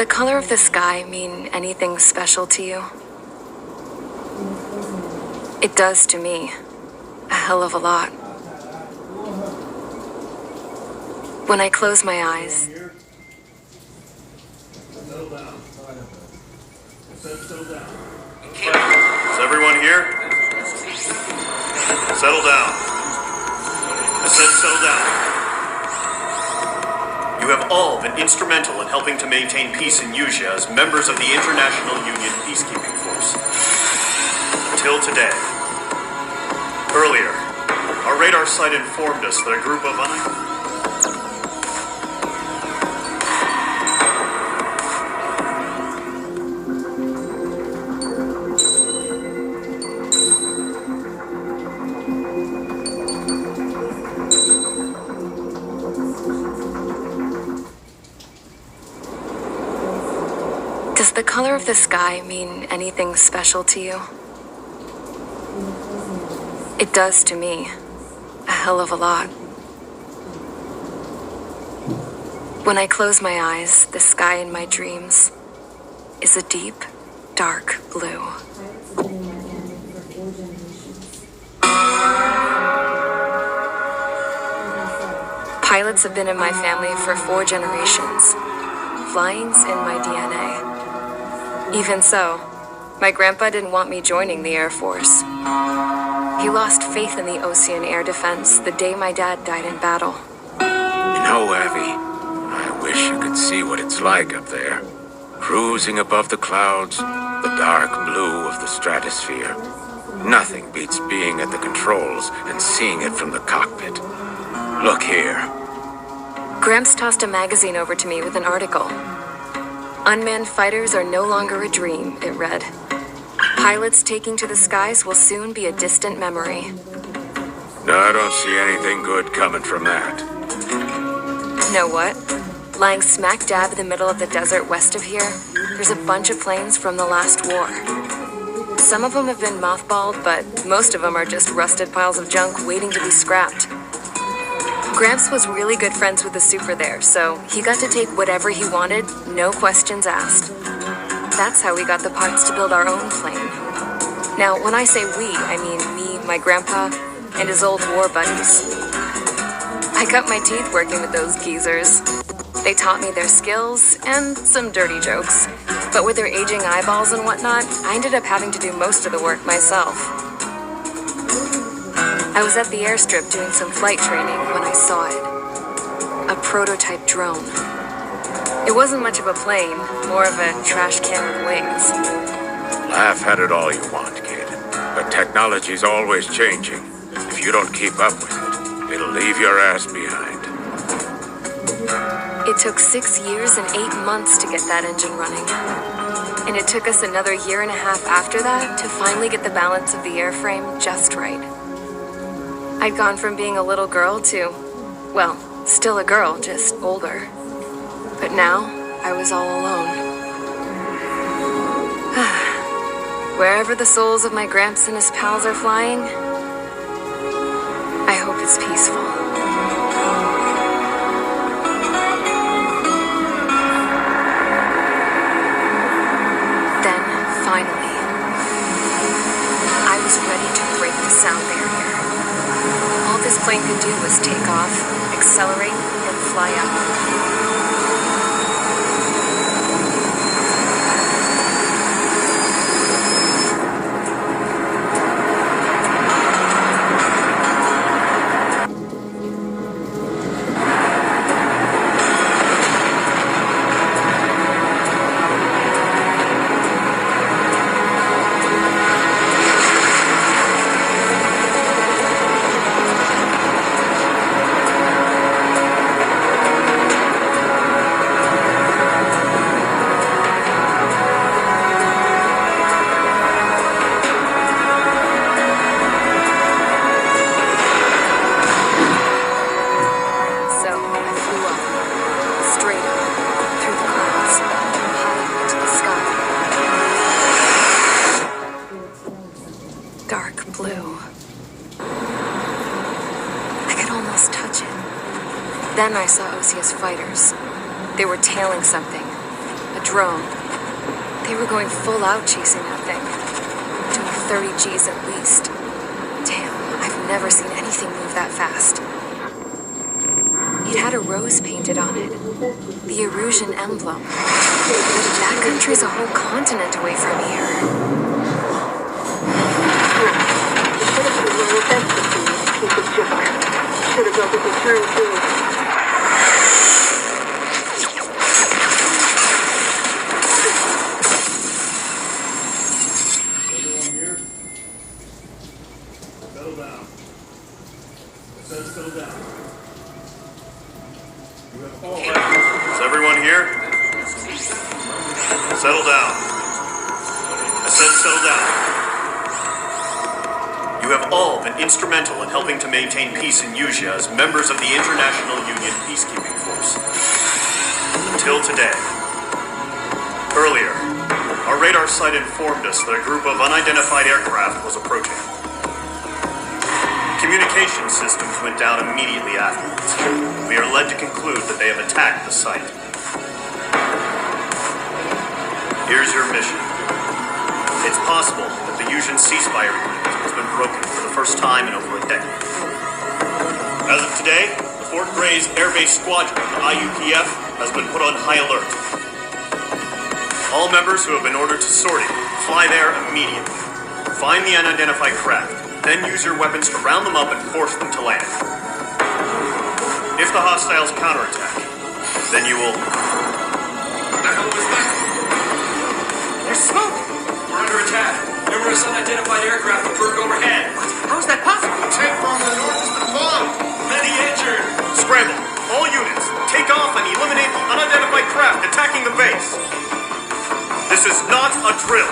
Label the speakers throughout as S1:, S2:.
S1: the color of the sky mean anything special to you? It does to me. A hell of a lot. When I close my eyes,
S2: Is everyone here? Settle down. I said settle down. You have all been instrumental in helping to maintain peace in Yuzha as members of the International Union Peacekeeping Force. Until today. Earlier, our radar site informed us that a group of
S1: does the color of the sky mean anything special to you? It does to me. A hell of a lot. When I close my eyes, the sky in my dreams is a deep, dark blue. Pilots have been in my family for 4 generations. Flying's in my DNA. Even so, my grandpa didn't want me joining the Air Force. He lost faith in the Ocean Air Defense the day my dad died in battle.
S3: You know, Abby, I wish you could see what it's like up there. Cruising above the clouds, the dark blue of the stratosphere. Nothing beats being at the controls and seeing it from the cockpit. Look here.
S1: Gramps tossed a magazine over to me with an article. Unmanned fighters are no longer a dream, it read. Pilots taking to the skies will soon be a distant memory.
S3: No, I don't see anything good coming from that.
S1: Know what? Lying smack dab in the middle of the desert west of here, there's a bunch of planes from the last war. Some of them have been mothballed, but most of them are just rusted piles of junk waiting to be scrapped. Gramps was really good friends with the super there, so he got to take whatever he wanted, no questions asked. That's how we got the parts to build our own plane. Now, when I say we, I mean me, my grandpa, and his old war buddies. I cut my teeth working with those geezers. They taught me their skills and some dirty jokes. But with their aging eyeballs and whatnot, I ended up having to do most of the work myself. I was at the airstrip doing some flight training when I saw it. A prototype drone. It wasn't much of a plane, more of a trash can with wings.
S3: Laugh at it all you want, kid. But technology's always changing. If you don't keep up with it, it'll leave your ass behind.
S1: It took 6 years and 8 months to get that engine running. And it took us another 1.5 years after that to finally get the balance of the airframe just right. I'd gone from being a little girl to, well, still a girl, just older. But now, I was all alone. Wherever the souls of my Gramps and his pals are flying, I hope it's peaceful. Then, finally, I was ready to break the sound barrier. All this plane could do was take off, accelerate, and fly up. Then I saw Osia's fighters. They were tailing something. A drone. They were going full out chasing that thing. Doing 30 Gs at least. Damn, I've never seen anything move that fast. It had a rose painted on it. The Erusian emblem. That country's a whole continent away from here.
S4: Should have built a return too.
S2: Settle down. I said settle down. Is everyone here? Settle down. I said settle down. You have all been instrumental in helping to maintain peace in Yuzia as members of the International Union Peacekeeping Force. Until today. Earlier, our radar site informed us that a group of unidentified aircraft was approaching. Communication systems went down immediately afterwards. We are led to conclude that they have attacked the site. Here's your mission. It's possible that the Yuuzhan ceasefire agreement has been broken for the first time in over a decade. As of today, the Fort Grays Air Base Squadron of the IUPF has been put on high alert. All members who have been ordered to sortie, fly there immediately. Find the unidentified craft, then use your weapons to round them up and force them to land. If the hostiles counterattack, then you will...
S5: What the hell was that? There's smoke! We're under attack. Numerous unidentified aircraft appear overhead. What?
S4: How is that possible?
S5: A tank bomb to the north has been bombed. Many injured.
S2: Scramble! All units, take off and eliminate the unidentified craft attacking the base. This is not a drill.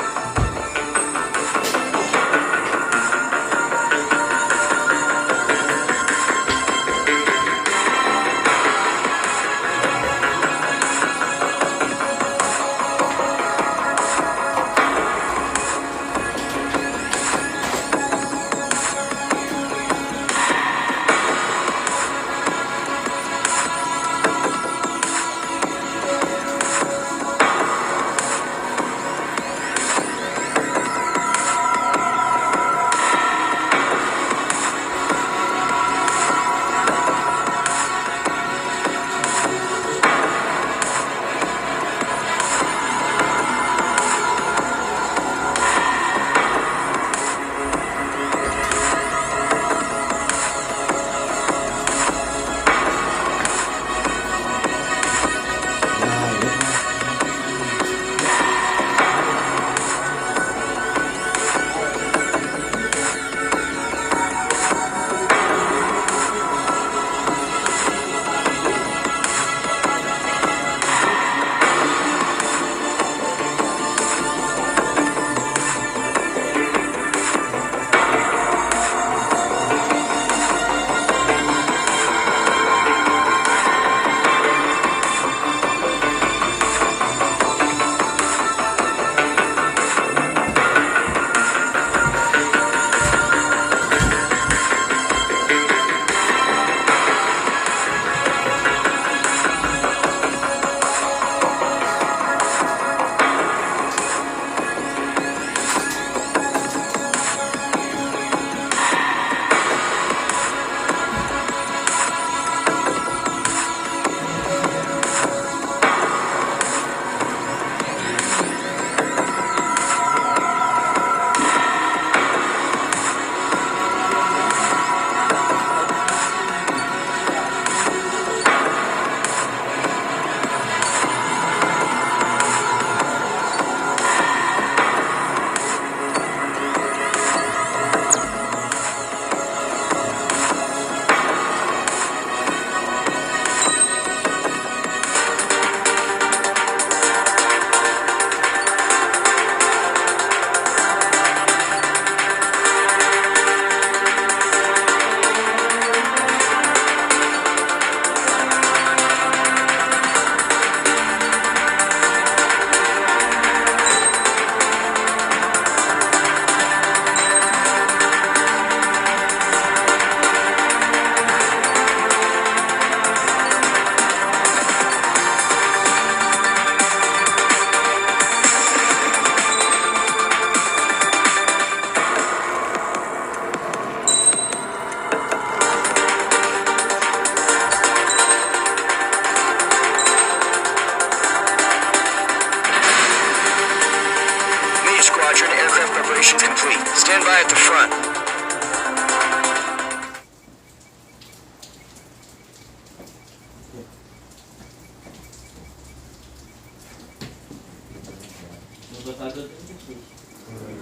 S6: Stand by at the front.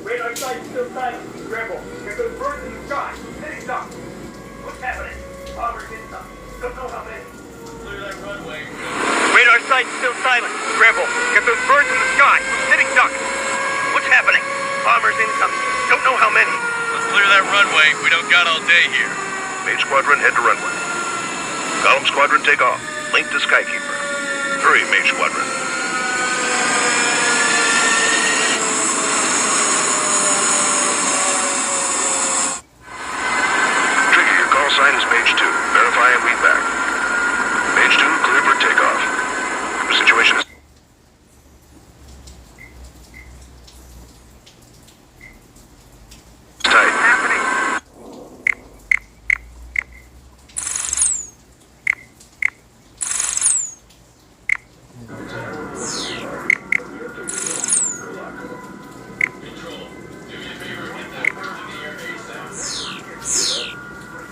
S5: Radar sight still silent. Rebel, get those birds in the sky. Hitting duck. What's happening? Bombers incoming. Don't know how many. Clear that runway. Radar sight still silent. Rebel, get those birds in the sky. Hitting duck. What's happening? Bombers incoming. Don't know how many. Let's clear that runway. We don't got all day here.
S7: Mage Squadron, head to runway. Column Squadron, take off. Link to Skykeeper. Hurry, Mage Squadron. Trigger, your call sign is Mage 2. Verify and read back. Mage 2, clear for takeoff. The situation is tight.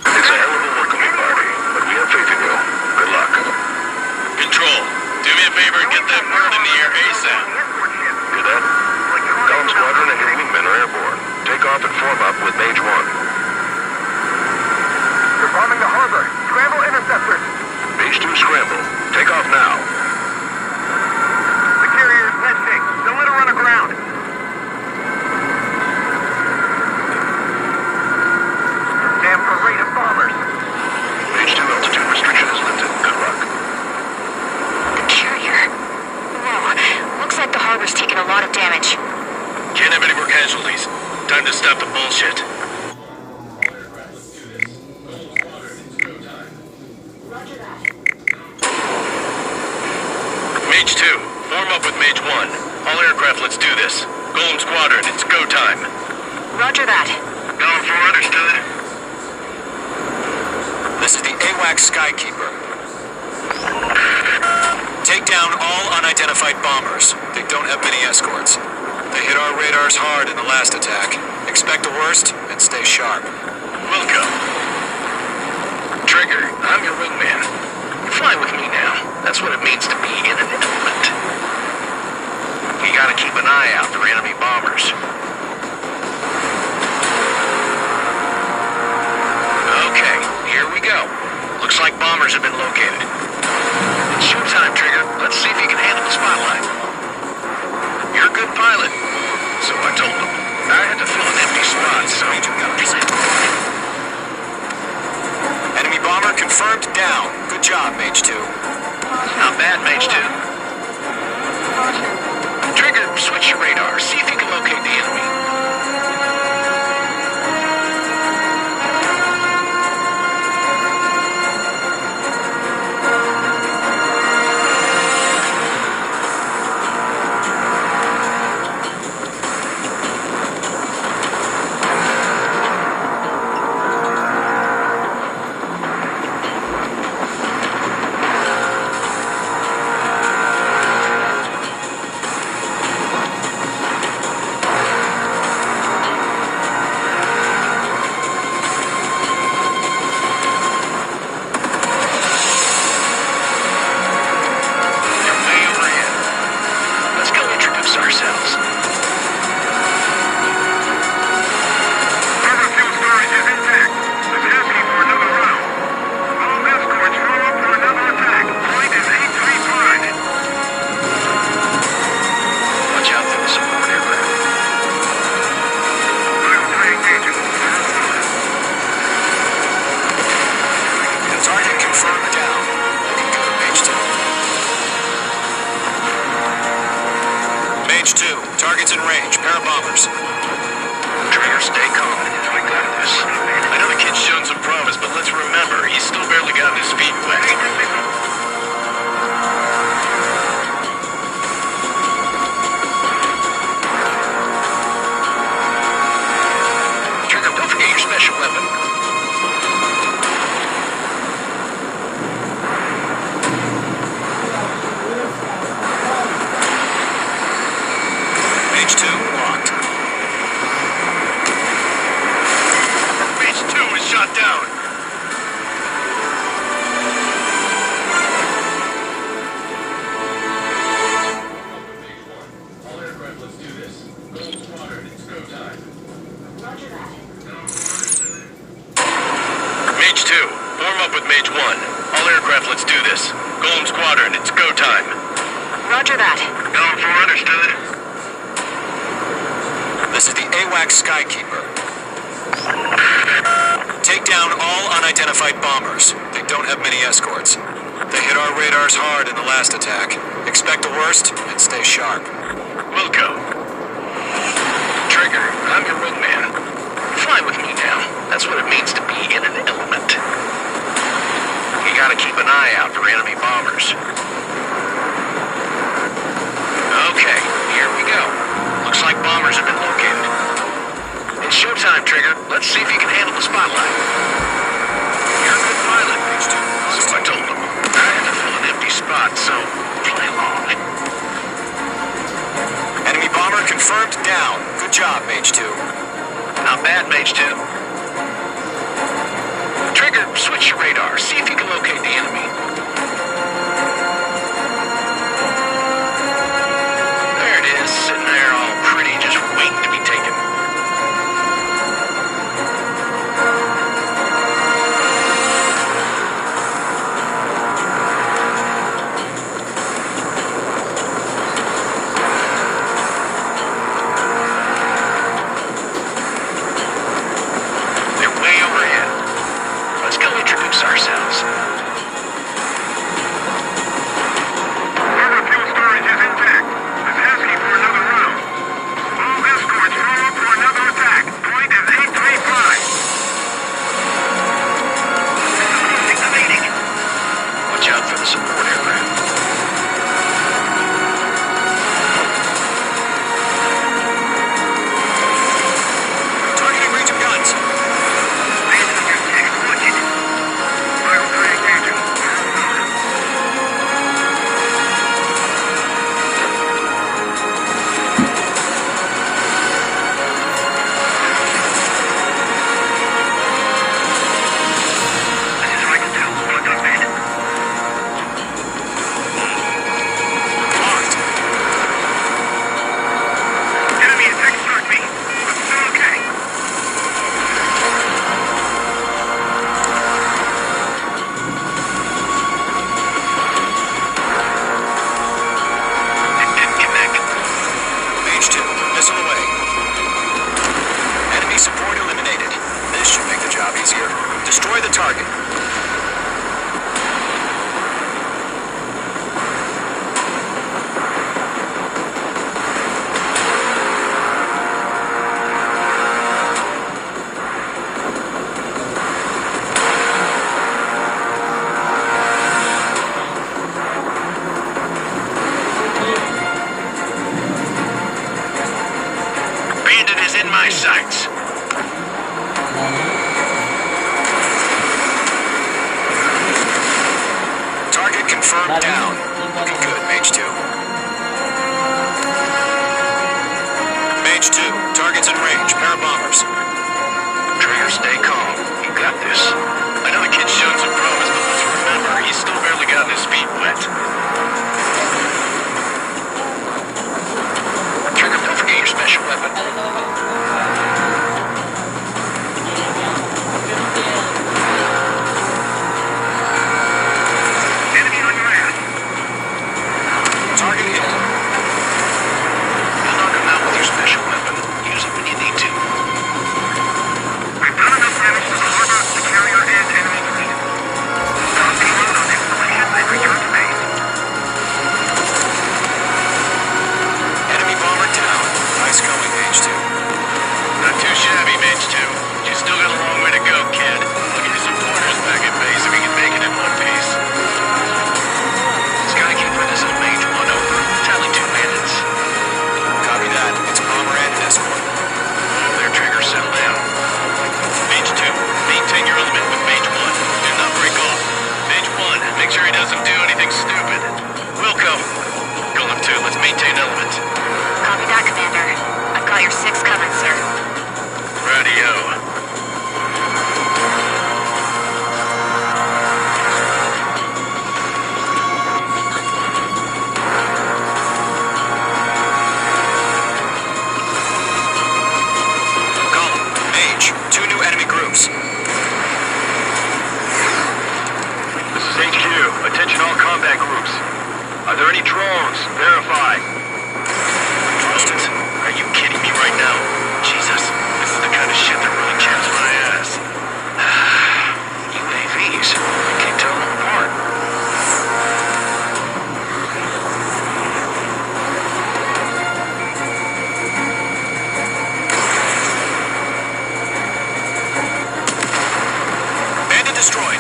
S7: It's a hell of a welcoming party, but we have faith in you. Good luck.
S5: Control, do me a favor and get that bird in the air ASAP.
S7: Hear that? Column Squadron and your wingmen are airborne. Take off and form up with Mage 1.
S5: They're bombing the harbor. Scramble interceptors.
S7: Mage 2, scramble. Take off now.
S5: The carrier is nesting. Don't let her run aground. Damn parade of bombers.
S7: Mage 2, altitude restriction is lifted. Good luck.
S1: Carrier. Whoa. Looks like the harbor's taken a lot of damage.
S5: Can't have any more casualties. Time to stop the bullshit. Mage 2, form up with Mage 1. All aircraft, let's do this. Golem Squadron, it's go time.
S1: Roger that.
S5: Golem 4, understood.
S8: This is the AWACS Skykeeper. Take down all unidentified bombers. They don't have many escorts. They hit our radars hard in the last attack. Expect the worst and stay sharp.
S5: Welcome. Trigger, I'm your wingman. You fly with me now. That's what it means to be in an element. You gotta keep an eye out for enemy bombers. Okay, here we go. Looks like bombers have been located. It's showtime, Trigger. Let's see if you can handle the spotlight. You're a good pilot. So I told them. I had to fill an empty spot, so
S8: Enemy bomber confirmed down. Good job, Mage 2.
S5: not bad, Mage 2. Trigger, switch your radar. See if you can locate the enemy.
S8: Targets in range. Pair of bombers.
S5: Trigger, stay calm. We got this. I know the kid's shown some promise, but let's remember, he's still barely gotten his feet wet. Trigger, don't forget your special weapon.
S8: Mage 2, locked.
S7: Form up with Mage 1. All aircraft, let's do this. Golem Squadron, it's go time.
S1: Roger that.
S7: Going for understood.
S8: This is the AWAC Skykeeper. Take down all unidentified bombers. They don't have many escorts. They hit our radars hard in the last attack. Expect the worst and stay sharp.
S7: Wilco. Trigger, I'm your wingman. Fly with me now. That's what it means to be in an element. You gotta keep an eye out for enemy bombers. Okay, here we go. Looks like bombers have been located. It's showtime, Trigger. Let's see if you can handle the spotlight. You're a good pilot, H2. So I told him. I had to fill an empty spot, so play along.
S8: Enemy bomber confirmed down. Good job, Mage 2.
S7: Not bad, Mage 2. Trigger, switch your radar. See if you can locate the enemy. There it is, sitting there all pretty, just waiting to be taken. They're way overhead. Let's go introduce ourselves.
S5: Further fuel storage is intact. It's asking for another round. All escorts form up for another attack. Point is 835. Activating.
S7: Watch out for the support aircraft.
S8: Targeting range of guns. Marked.
S5: Enemy attack struck me, but still okay.
S7: It didn't connect.
S8: Mage 2, missile away. Enemy support eliminated. This should make the job easier. Destroy the target.
S7: Bandit is in my sights.
S8: Target confirmed down. Looking good, Mage 2. Mage 2, target's in range. Pair of bombers.
S7: Trigger, stay calm. You got this. I know the kid's shown some promise, but let's remember, he's still barely gotten his feet wet. Trigger, don't forget your special weapon.
S5: Enemy on your ass.
S8: Target hit.
S7: You'll knock him out with your special weapon. Use it when you need to.
S5: We've done enough damage to the harbor to carry our end enemy fleet.
S7: Attention all combat groups. Are there any drones? Verify. Drones? Are you kidding me right now? Jesus, this is the kind of shit that really chaps my ass. UAVs. Can't tell them apart.
S8: Bandit destroyed.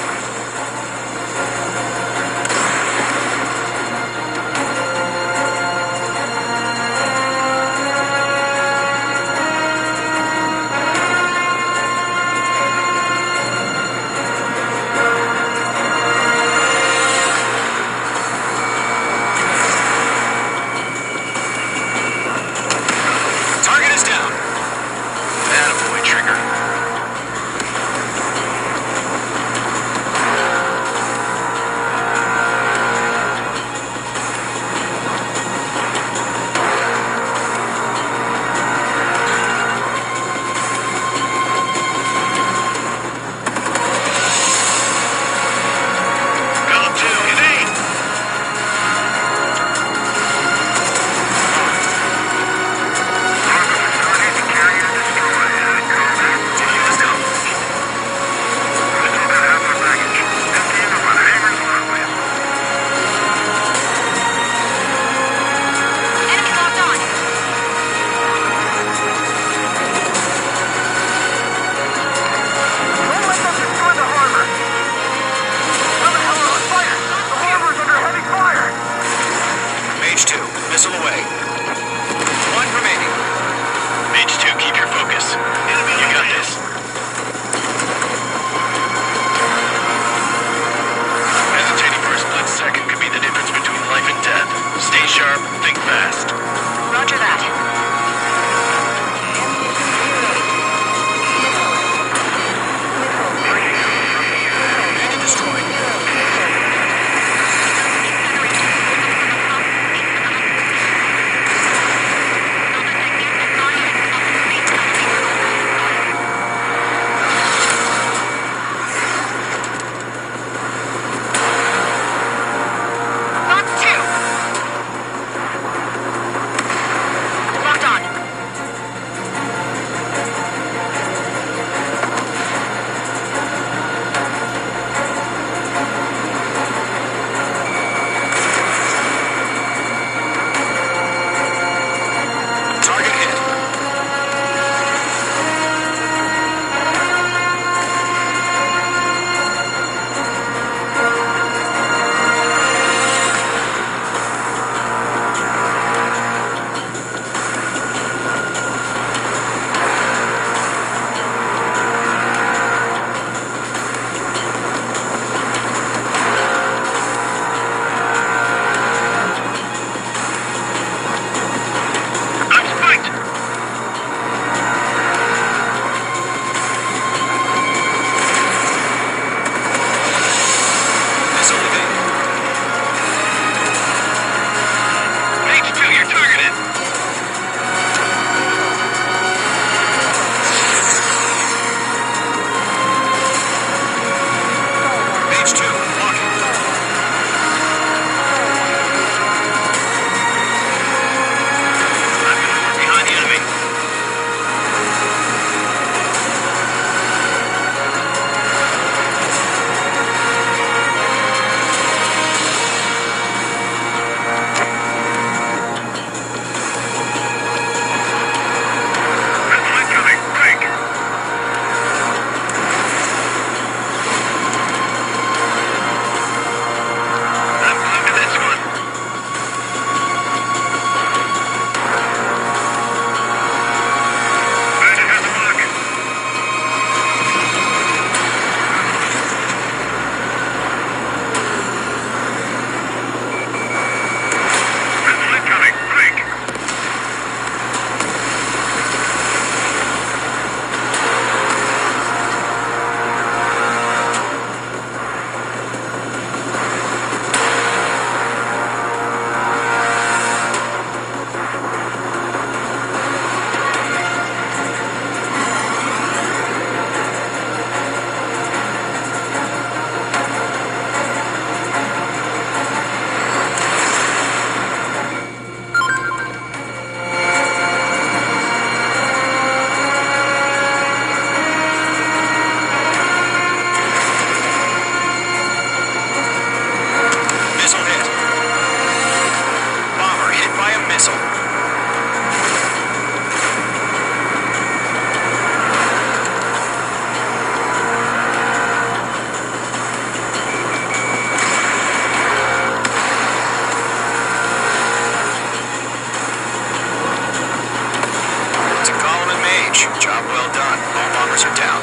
S8: bombers are down.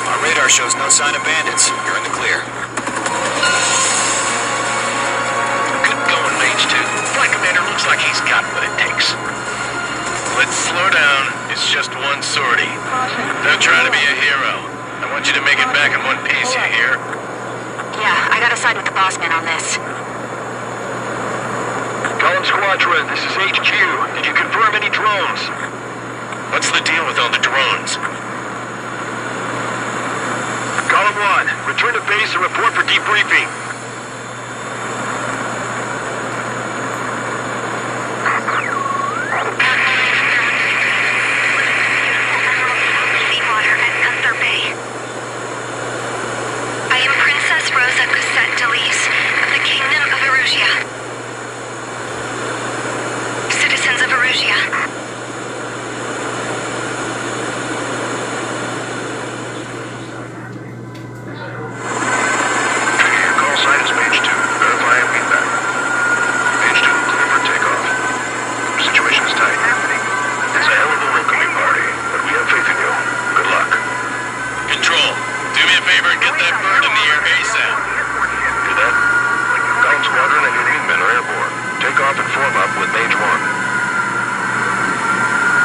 S8: Our radar shows no sign of bandits. You're in the clear.
S7: Good going, Mage 2. Flight Commander looks like he's got what it takes.
S5: Let's slow down. It's just one sortie. Don't try to be a hero. I want you to make it back in one piece, you hear?
S1: Yeah, I gotta side with the boss man on this.
S5: Column Squadron, this is HQ. Did you confirm any drones? What's the deal with all the drones? Column 1, return to base and report for debriefing.
S6: Seawater at Gunther Bay. I am Princess Rosa Cosette Delise of the Kingdom of Erusia. Citizens of Erusia.
S7: Your call sign is Mage 2. Verify and feedback. Mage 2, clear for takeoff. Situation is tight. It's a hell of a welcoming party, but we have faith in you. Good luck.
S5: Control, do me a favor and get that bird in the air ASAP.
S7: Do that? Column Squadron and your wingmen are airborne. Take off and form up with Mage 1.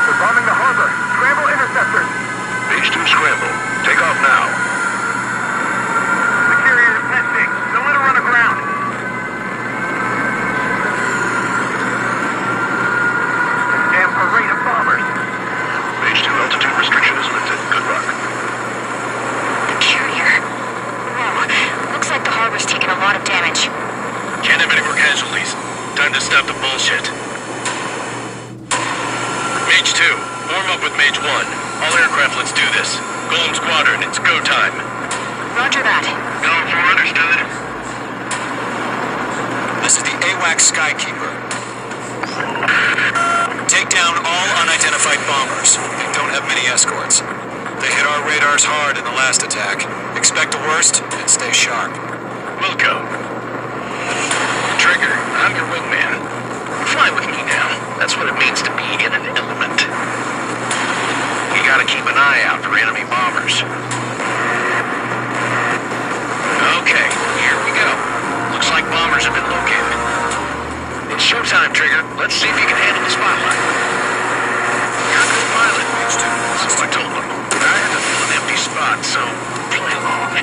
S5: They're bombing the harbor. Scramble interceptors.
S7: Mage 2 scramble. Take off now.
S5: The carrier is testing. Don't let her run aground. Damn parade of bombers.
S7: Mage 2 altitude restriction is lifted. Good luck.
S1: The carrier. Whoa, looks like the harbor's taken a lot of damage.
S5: Can't have any more casualties. Time to stop the bullshit. Mage 2, warm up with Mage 1. All aircraft, let's do this. Golem Squadron, it's go time.
S1: Roger that.
S5: Going for understood.
S8: This is the AWACS Skykeeper. Take down all unidentified bombers. They don't have many escorts. They hit our radars hard in the last attack. Expect the worst and stay sharp.
S5: Wilco. Trigger, I'm your wingman. Fly with me now. That's what it means to be in an element. You gotta keep an eye out for enemy bombers. Okay, here we go. Looks like bombers have been located. It's showtime, Trigger. Let's see if you can handle the spotlight. You're a good pilot, Mage 2. So I told them. I had to fill an empty spot, so play along.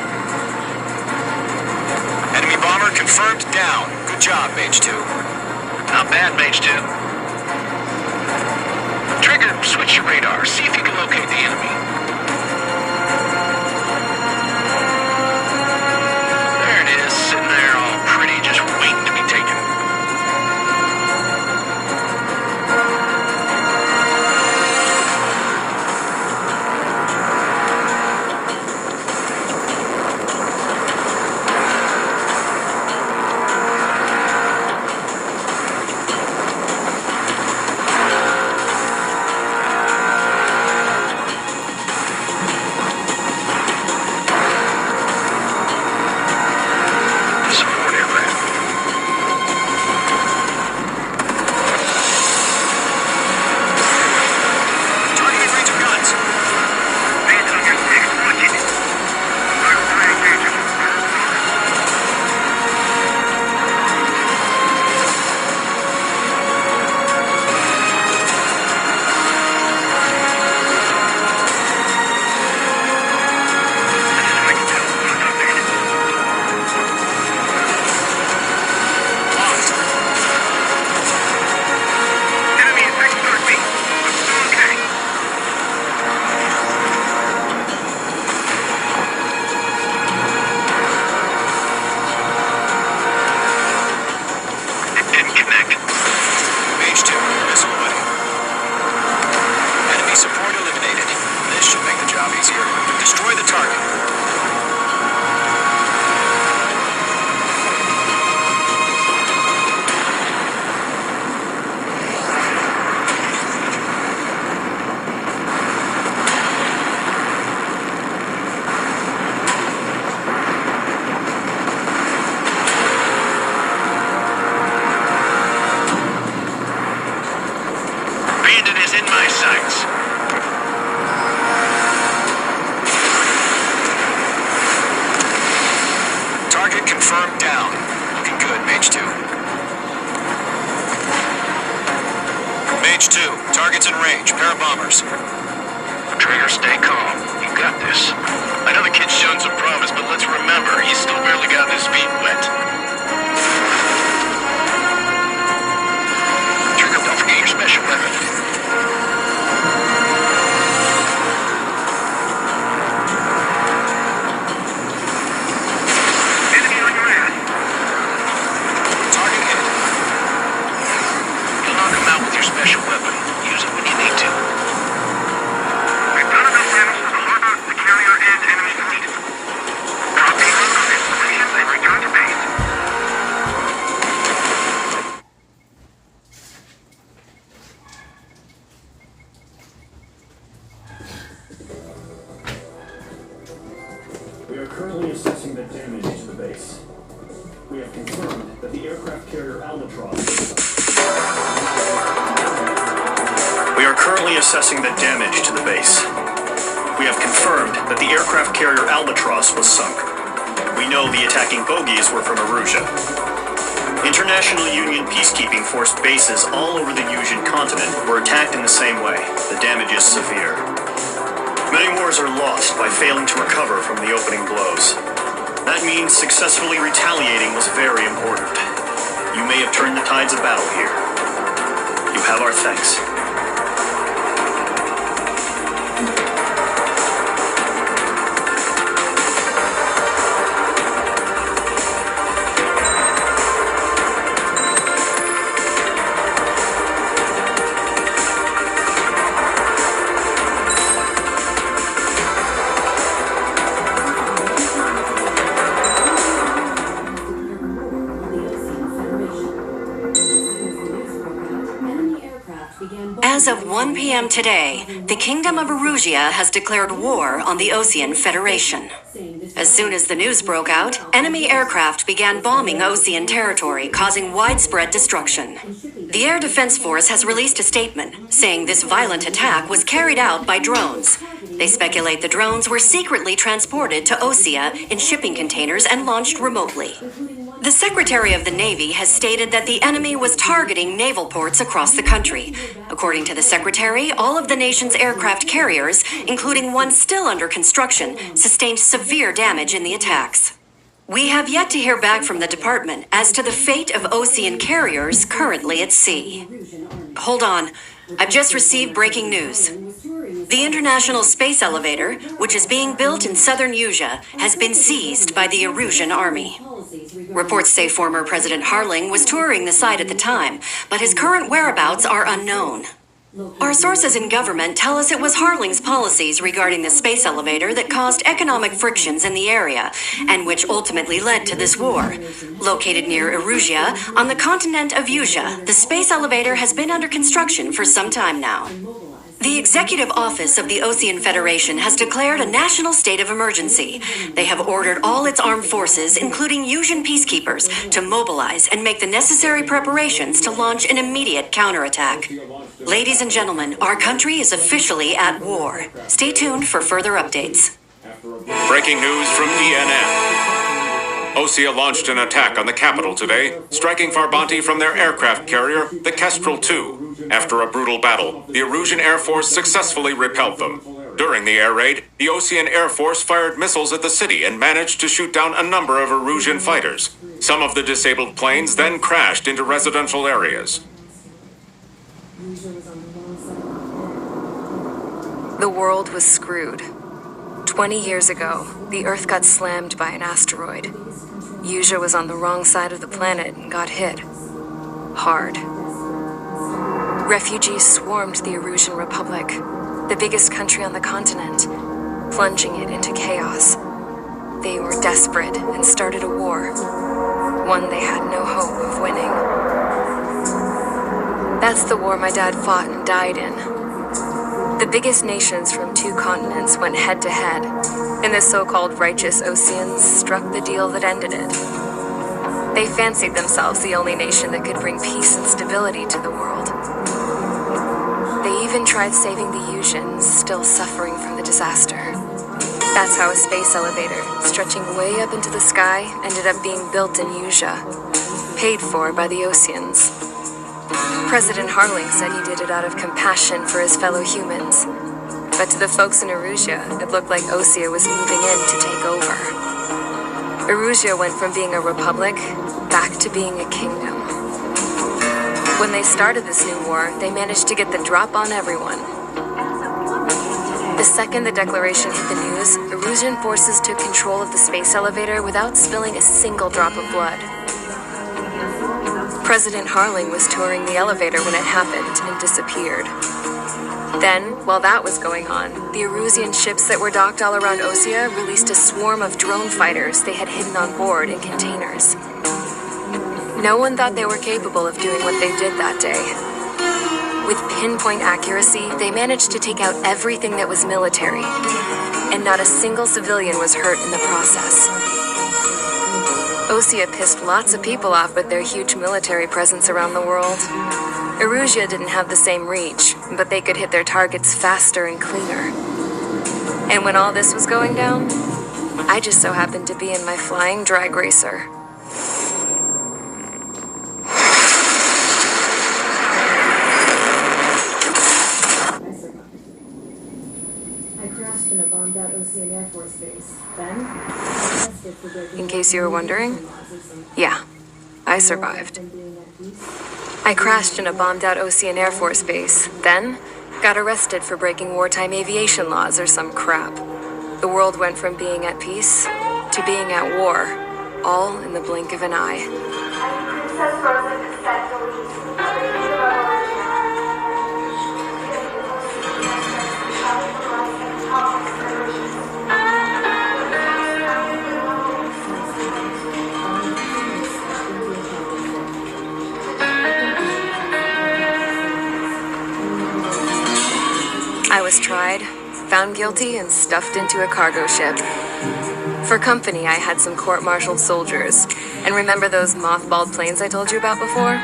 S8: Enemy bomber confirmed down. Good job, Mage 2.
S5: Not bad, Mage 2. Trigger, switch your radar. See if you can locate the enemy. There it is, sitting there all pretty, just waiting to be taken. Support aircraft.
S8: Targeting range of guns.
S5: Hands on your six, watch it.
S8: Locked.
S5: Enemy is expert me. Okay. It didn't connect.
S8: Mage 2, missile away. Enemy support eliminated. This should make the job easier. Destroy the target.
S5: Bandit is in my sights.
S8: Target confirmed down. Looking good, Mage 2. Mage 2, target's in range. Pair of bombers.
S7: Trigger, stay calm. You got this. I know the kid's shown some promise, but let's remember, he's still barely gotten his feet wet. Trigger, don't forget your special weapon.
S5: Enemy on your ass.
S8: Target hit.
S7: You'll knock him out with your special weapon. Use it when you need to.
S5: We've done enough damage to the harbor, the carrier, and enemy fleet. Drop payload on installations and return to base.
S2: We are currently assessing the damage to the base. We have confirmed that the aircraft carrier Albatross We are currently assessing the damage to the base. We have confirmed that the aircraft carrier Albatross was sunk. We know the attacking bogies were from Erusia. International Union peacekeeping force bases all over the Yusian continent were attacked in the same way. The damage is severe. Many wars are lost by failing to recover from the opening blows. That means successfully retaliating was very important. You may have turned the tides of battle here. You have our thanks.
S1: As of 1 p.m. today, the Kingdom of Erusia has declared war on the Osean Federation. As soon as the news broke out, enemy aircraft began bombing Osean territory, causing widespread destruction. The Air Defense Force has released a statement saying this violent attack was carried out by drones. They speculate the drones were secretly transported to Osea in shipping containers and launched remotely. The Secretary of the Navy has stated that the enemy was targeting naval ports across the country. According to the Secretary, all of the nation's aircraft carriers, including one still under construction, sustained severe damage in the attacks. We have yet to hear back from the department as to the fate of Osean carriers currently at sea. Hold on. I've just received breaking news. The International Space Elevator, which is being built in southern Yusia, has been seized by the Erusian army. Reports say former President Harling was touring the site at the time, but his current whereabouts are unknown. Our sources in government tell us it was Harling's policies regarding the space elevator that caused economic frictions in the area, and which ultimately led to this war. Located near Erusia, on the continent of Yusia, the space elevator has been under construction for some time now. The Executive Office of the Osean Federation has declared a national state of emergency. They have ordered all its armed forces, including Yusian peacekeepers, to mobilize and make the necessary preparations to launch an immediate counterattack. Ladies and gentlemen, our country is officially at war. Stay tuned for further updates.
S3: Breaking news from DNN. Osea launched an attack on the capital today, striking Farbanti from their aircraft carrier, the Kestrel II. After a brutal battle, the Erusian Air Force successfully repelled them. During the air raid, the Osean Air Force fired missiles at the city and managed to shoot down a number of Erusian fighters. Some of the disabled planes then crashed into residential areas.
S1: The world was screwed. 20 years ago, the Earth got slammed by an asteroid. Yusia was on the wrong side of the planet and got hit. Hard. Refugees swarmed the Erusian Republic, the biggest country on the continent, plunging it into chaos. They were desperate and started a war, one they had no hope of winning. That's the war my dad fought and died in. The biggest nations from 2 continents went head-to-head, and the so-called righteous Oseans struck the deal that ended it. They fancied themselves the only nation that could bring peace and stability to the world. They even tried saving the Yusians, still suffering from the disaster. That's how a space elevator, stretching way up into the sky, ended up being built in Usea, paid for by the Oseans. President Harling said he did it out of compassion for his fellow humans. But to the folks in Erusea, it looked like Osea was moving in to take over. Erusea went from being a republic back to being a kingdom. When they started this new war, they managed to get the drop on everyone. The second the declaration hit the news, Erusian forces took control of the space elevator without spilling a single drop of blood. President Harling was touring the elevator when it happened and disappeared. Then, while that was going on, the Erusian ships that were docked all around Osea released a swarm of drone fighters they had hidden on board in containers. No one thought they were capable of doing what they did that day. With pinpoint accuracy, they managed to take out everything that was military, and not a single civilian was hurt in the process. Osea pissed lots of people off with their huge military presence around the world. Erusea didn't have the same reach, but they could hit their targets faster and cleaner. And when all this was going down, I just so happened to be in my flying drag racer.
S9: In a bombed-out Osean Air Force base. Then,
S1: In case you were wondering, yeah, I survived. I crashed in a bombed-out Osean Air Force base, then got arrested for breaking wartime aviation laws or some crap. The world went from being at peace to being at war, all in the blink of an eye.
S6: Princess Rosa Cassette Delise,
S1: I was tried, found guilty, and stuffed into a cargo ship. For company, I had some court-martialed soldiers. And remember those mothballed planes I told you about before?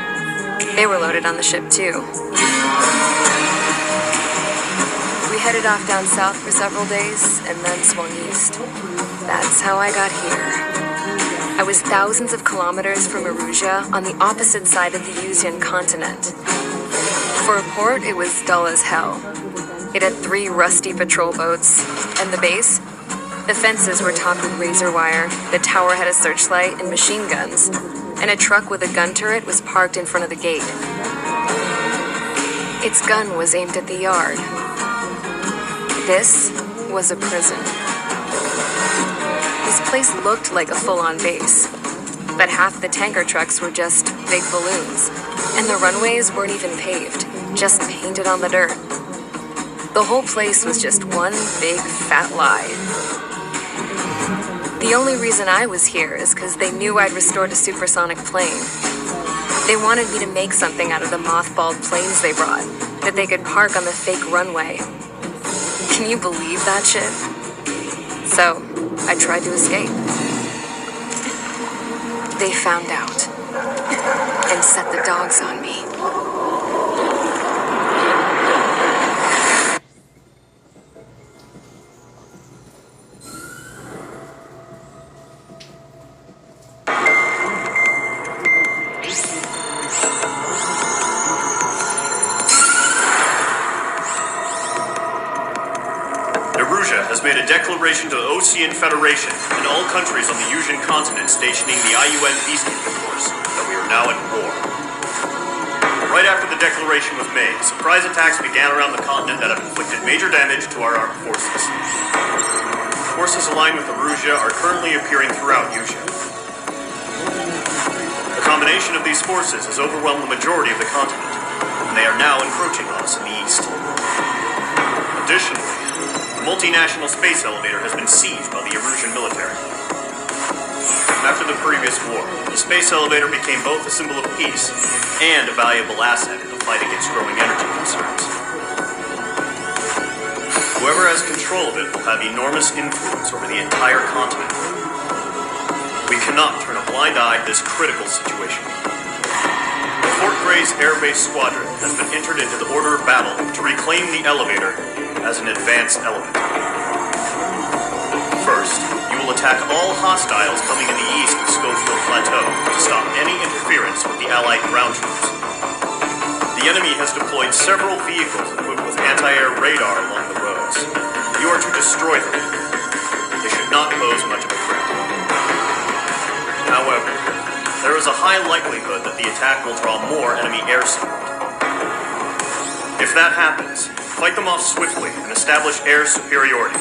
S1: They were loaded on the ship, too. We headed off down south for several days, and then swung east. That's how I got here. I was thousands of kilometers from Erusea on the opposite side of the Usean continent. For a port, it was dull as hell. It had 3 rusty patrol boats, and the base? The fences were topped with razor wire, the tower had a searchlight and machine guns, and a truck with a gun turret was parked in front of the gate. Its gun was aimed at the yard. This was a prison. This place looked like a full-on base, but half the tanker trucks were just big balloons, and the runways weren't even paved, just painted on the dirt. The whole place was just one big fat lie. The only reason I was here is because they knew I'd restored a supersonic plane. They wanted me to make something out of the mothballed planes they brought, that they could park on the fake runway. Can you believe that shit? So, I tried to escape. They found out, and set the dogs on me.
S2: Made a declaration to the Osean Federation and all countries on the Usean continent stationing the IUN peacekeeping force that we are now at war. Right after the declaration was made, surprise attacks began around the continent that have inflicted major damage to our armed forces. Forces aligned with Erusea are currently appearing throughout Usea. The combination of these forces has overwhelmed the majority of the continent, and they are now encroaching on us in the east. Additionally, the multinational space elevator has been seized by the Erusian military. After the previous war, the space elevator became both a symbol of peace and a valuable asset in the fight against growing energy concerns. Whoever has control of it will have enormous influence over the entire continent. We cannot turn a blind eye to this critical situation. The Fort Grays Air Base Squadron has been entered into the order of battle to reclaim the elevator as an advanced element. First, you will attack all hostiles coming in the east of Schofield Plateau to stop any interference with the Allied ground troops. The enemy has deployed several vehicles equipped with anti-air radar along the roads. You are to destroy them. They should not pose much of a threat. However, there is a high likelihood that the attack will draw more enemy air support. If that happens, fight them off swiftly and establish air superiority.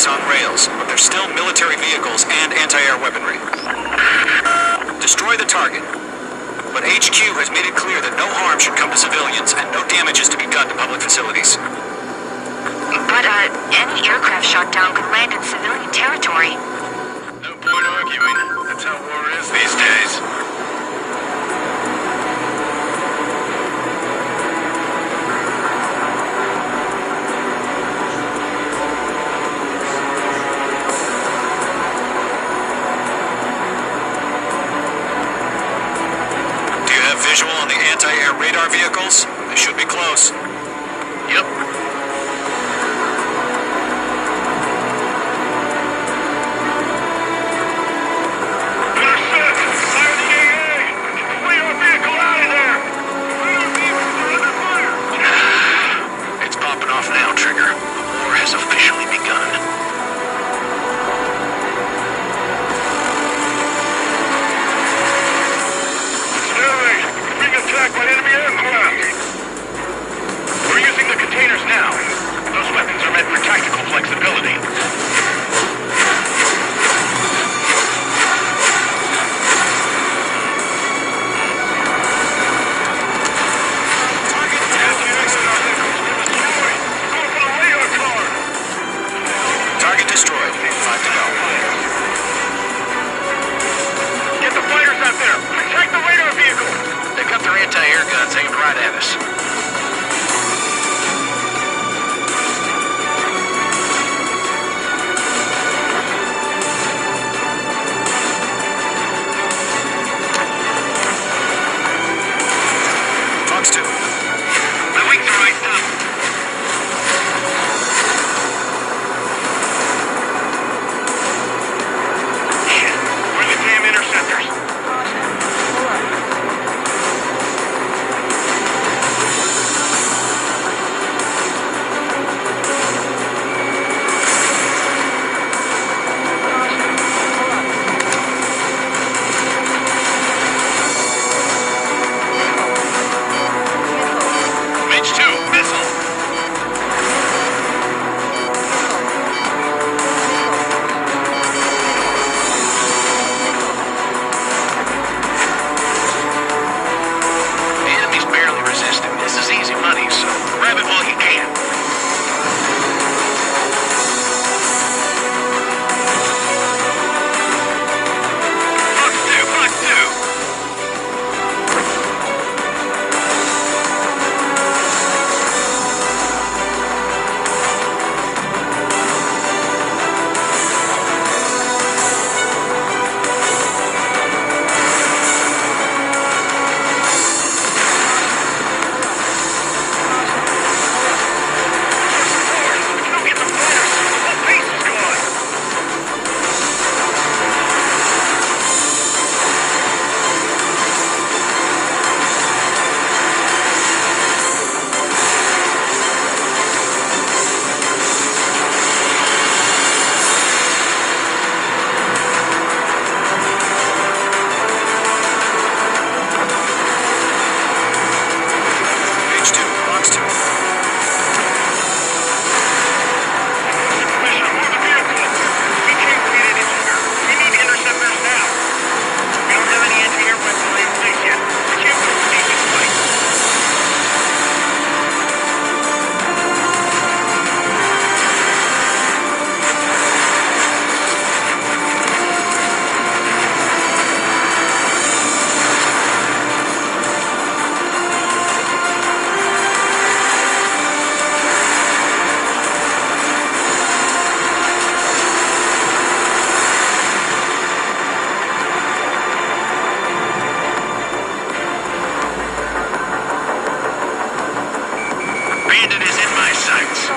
S8: is on rails, but there's still military vehicles and anti-air weaponry. Destroy the target. But HQ has made it clear that no harm should come to civilians and no damage is to be done to public facilities.
S6: But, any aircraft shot down could land in civilian territory.
S7: No point arguing. That's how war is these days.
S8: radar vehicles? They should be close.
S7: Yep.
S8: It's popping off now, Trigger. The war has officially begun.
S5: Being attacked by enemy aircraft. We're using the containers now. Those weapons are meant for tactical flexibility.
S8: Target destroyed. 5 to go.
S5: Get the fighters out there. Protect the radar vehicle.
S7: They've got their anti-air guns aimed right at us.
S8: Fox 2.
S5: My wings are right now. Shit. Where are the damn interceptors?
S7: Mage 2, missile. The enemy's barely resisting. This is easy money, so grab it while you can.
S5: Fox 2, Fox 2. Don't get the fighters. The whole base is gone.
S8: Mage 2. Fox 2.
S5: Commissioner, move the vehicle. We can't wait any longer. We need interceptors now. We don't have any anti-air weapons in place yet. We can't go take this fight.
S7: Bandit is in my sights.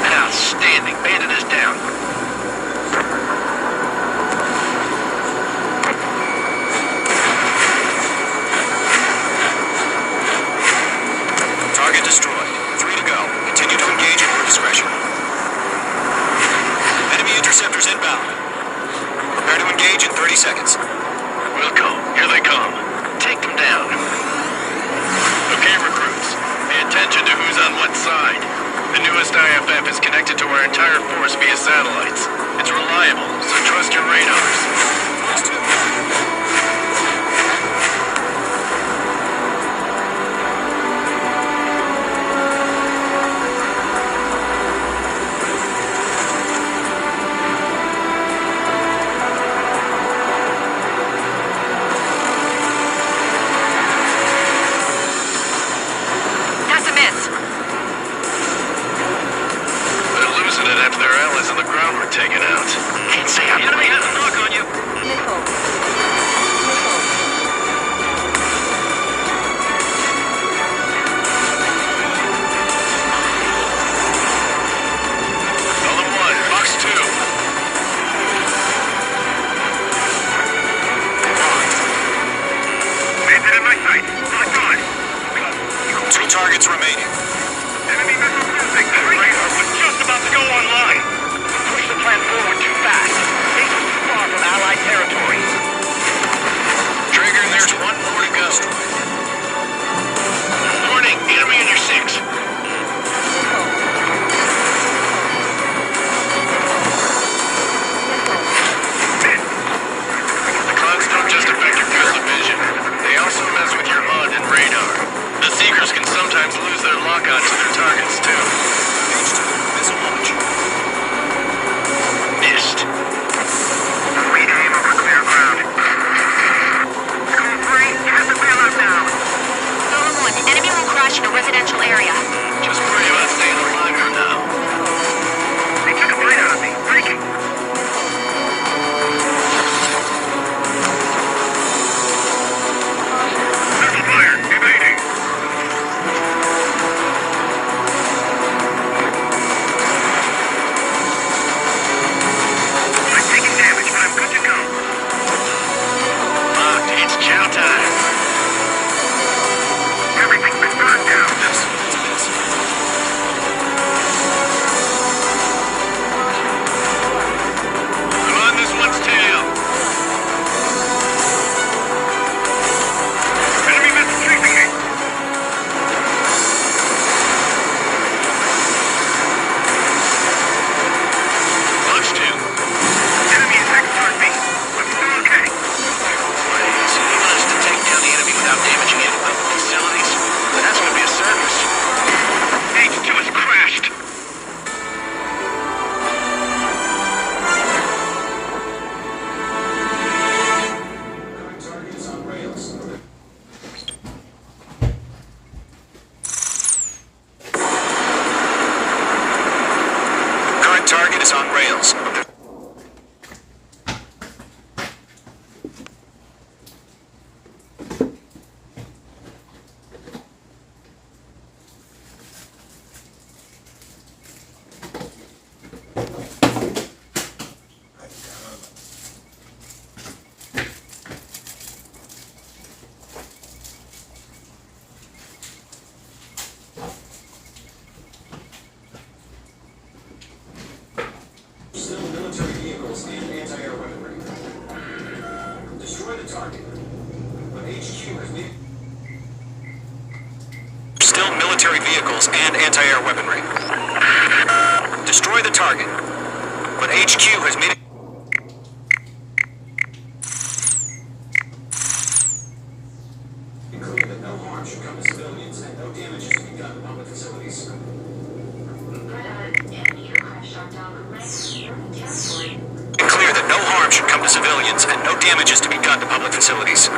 S7: Outstanding. Bandit is down.
S8: Target destroyed. 3 to go. Continue to engage at your discretion. Enemy interceptors inbound. Prepare to engage in 30 seconds.
S7: Wilco, here they come. Take them down. Okay, recruits. Pay attention to who's on what side. The newest IFF is connected to our entire force via satellites. It's reliable, so trust your radars.
S8: Fox 2. targets remaining.
S5: Enemy missile cruising. Radar was just about to go online. Push the plan forward too fast. It's too far from Allied territory.
S7: Trigger, there's one more to go. Warning, enemy in your six. The clouds don't just affect your field of vision. They also mess with your HUD and radar. The Seekers can sometimes lose their lockout to their targets, too.
S8: H2, missile launch.
S7: Missed.
S5: We aim over clear ground. School 3, have the wheel up now.
S6: Zone 1, enemy will crash in a residential area.
S7: Just worry about staying alive for now.
S5: They took a bite out of me. Breaking. Missile fire. Evading. I'm taking damage, but I'm good to go.
S7: Locked, it's chow time.
S5: Everything's been burned down.
S7: I'm on this one's tail.
S5: Enemy missile chasing me.
S7: Looks to.
S5: Enemy attack toward me. I'm still okay.
S7: So you want us to take down the enemy without damaging any public facilities? That's gonna be a circus.
S5: H2 has crashed.
S8: Targets on rails. Current target is on rails. Still military vehicles and anti-air weaponry. Destroy the target. But HQ has made... Still military vehicles and anti-air weaponry. Destroy the target. But HQ has made it... Clear that no harm should come to civilians and no damage is to be done to public facilities. Clear that no harm should come to civilians and no damage is to be done to public facilities.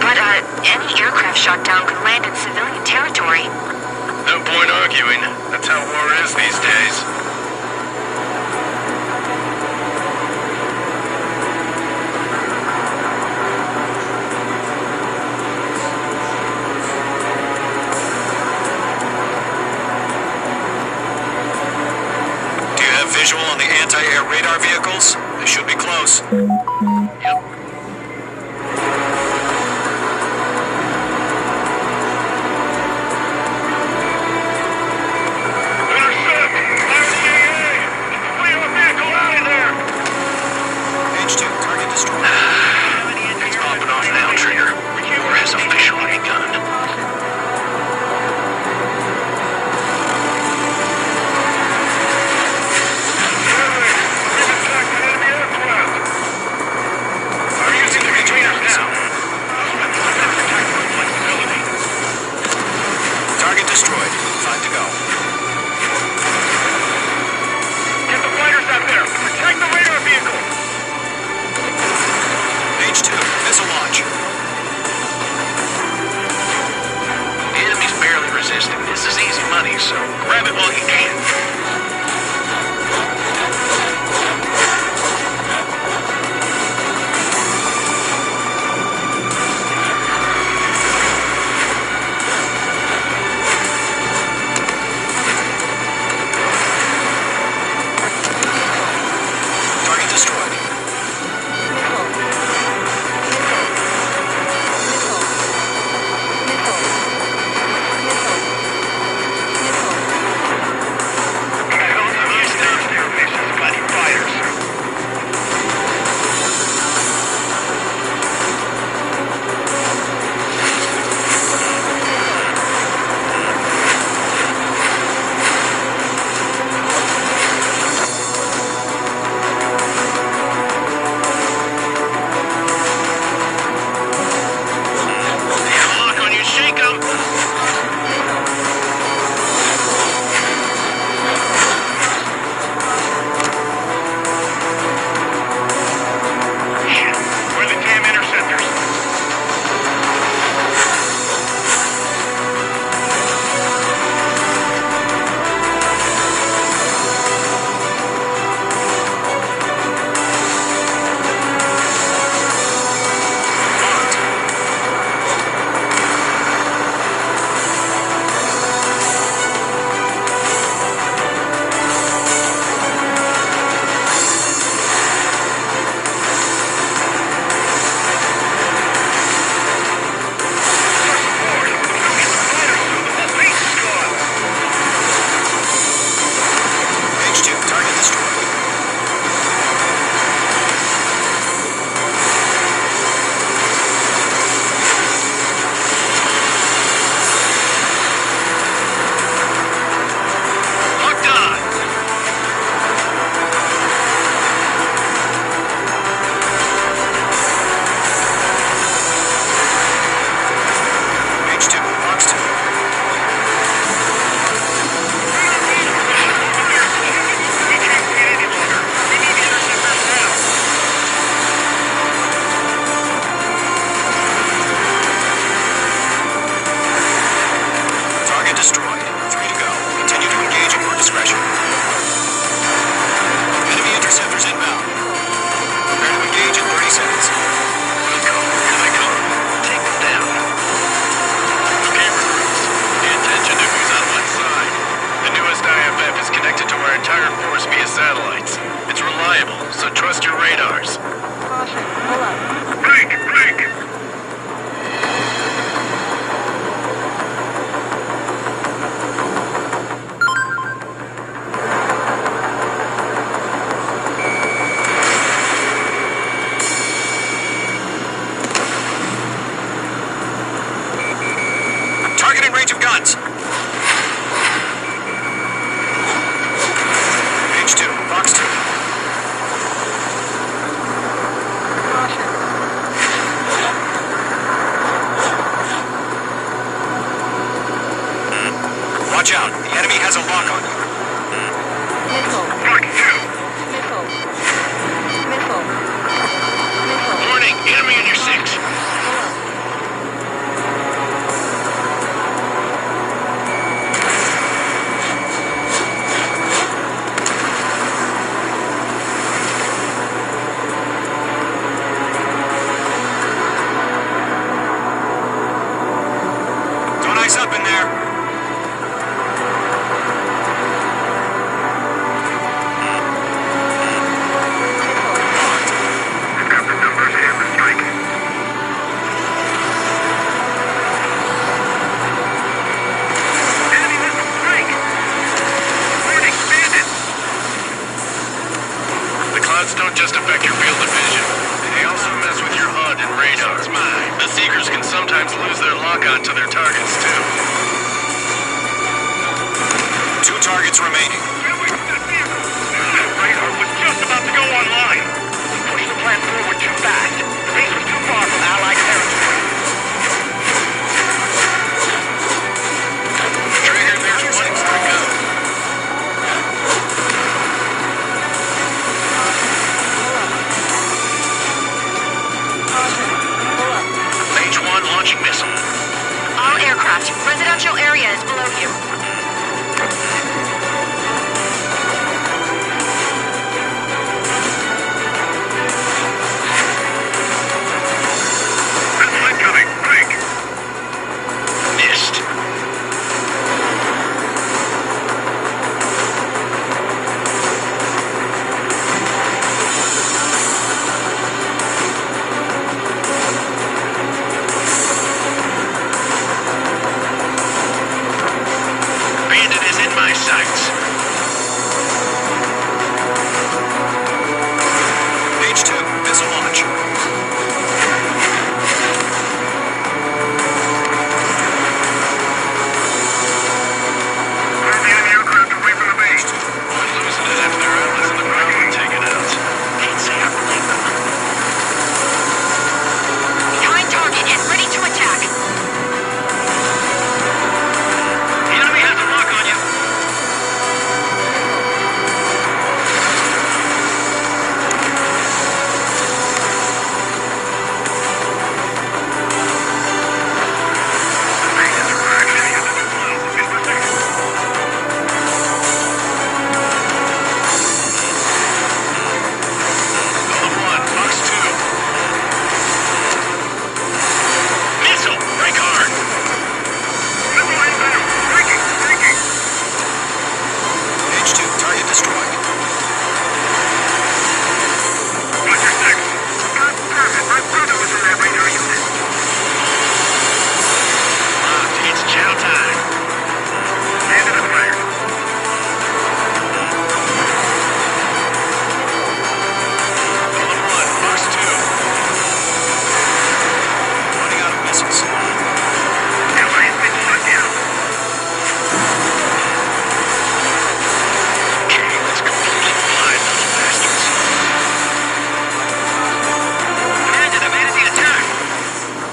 S6: But, any aircraft shot down could land in civilian territory.
S7: No point arguing. That's how war is these days.
S8: Do you have visual on the anti-air radar vehicles? They should be close.
S7: Yep.
S5: Intercept! RCAA! Clear a vehicle out of there!
S8: H2, target destroyed.
S7: It's popping off now, Trigger. War has officially begun.
S5: We've attacked an enemy aircraft!
S7: sometimes lose their lock-on to their targets, too.
S8: 2 targets remaining.
S5: Radar was just about to go online. Push the plan forward too fast. The base was too far from Allied territory.
S7: Trigger, there's one more to go. H-1 launching missile.
S6: All aircraft, residential area is below you.
S5: Missile incoming. Break.
S7: Missed. Bandit is in my sights.
S8: H2, missile launch.
S5: Move the enemy aircraft away from the base.
S7: We're losing it after their allies in the ground were taken out.
S6: Can't say I believe them. Behind target and ready to attack.
S7: The enemy has a lock on you. Golem 1, Fox 2. Missile, break hard.
S8: H2, target destroyed.
S7: Locked, it's chow time. Golem 1, Fox 2.
S8: Running out of missiles.
S7: Okay, let's completely blind those bastards. Commander, I made it the attack.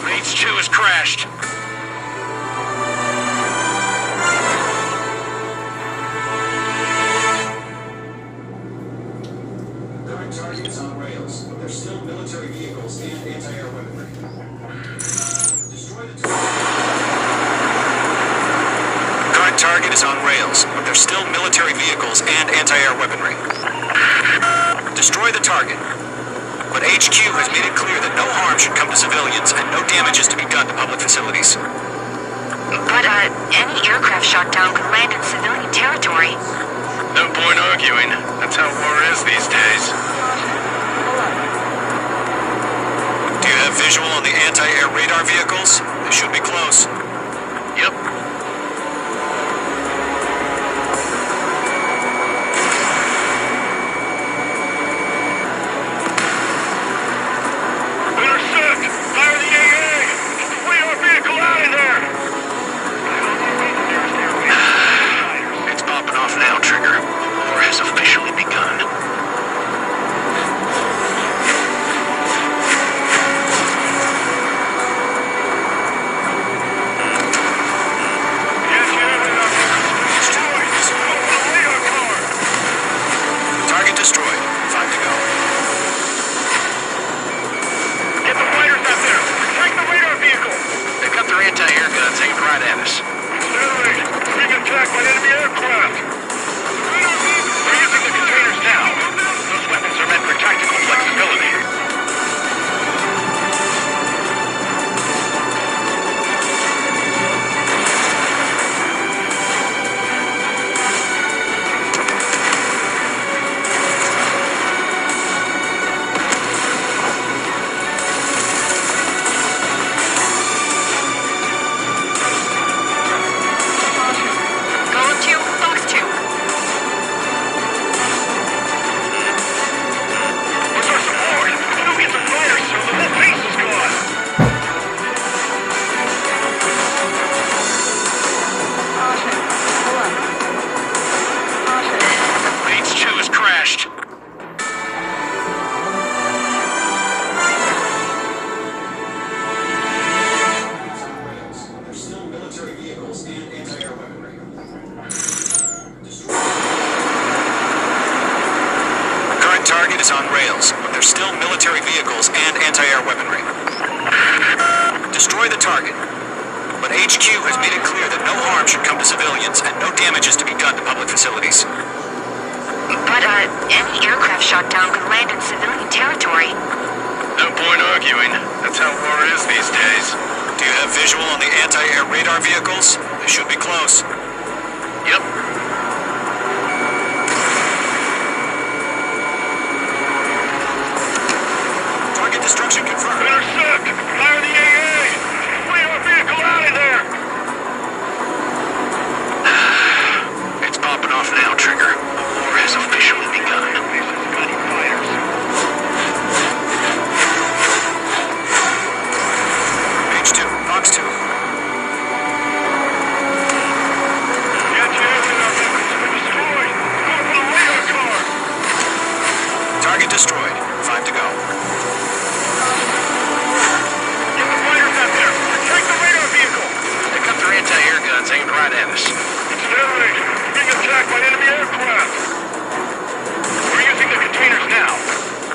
S7: H2 has crashed.
S8: Current targets on rails, but they're still military vehicles and anti-air weaponry. Destroy the Current target is on rails, but they're still military vehicles and anti-air weaponry. Destroy the target. But HQ has made it clear that no harm should come to civilians and no damage is to be done to public facilities.
S6: But, any aircraft shot down could land in civilian territory.
S7: No point arguing. That's how war is these days.
S8: Do you have visual on the anti-air radar vehicles? They should be close.
S7: Yep.
S5: Intercept! Fire the AA! Get the radar vehicle out of there!
S7: It's popping off now, Trigger. War has officially begun.
S8: Destroy the target. But HQ has made it clear that no harm should come to civilians and no damage is to be done to public facilities.
S6: But, any aircraft shot down could land in civilian territory.
S7: No point arguing. That's how war is these days.
S8: Do you have visual on the anti-air radar vehicles? They should be close.
S7: Yep.
S8: Target destruction confirmed.
S5: Intercept! Fire the AA! Flee our vehicle out of there!
S7: It's popping off now, Trigger. War has officially begun.
S5: Gunny fighters.
S8: Page 2, Fox 2.
S5: Get your engine up there. It's been destroyed. Go for the radar car.
S8: Target destroyed. 5 to go.
S5: Get the fighters out there. Protect the radar vehicle.
S7: Pick up their anti-air guns aimed right at us.
S5: It's Sterling. Being attacked by enemy aircraft. We're using the containers now.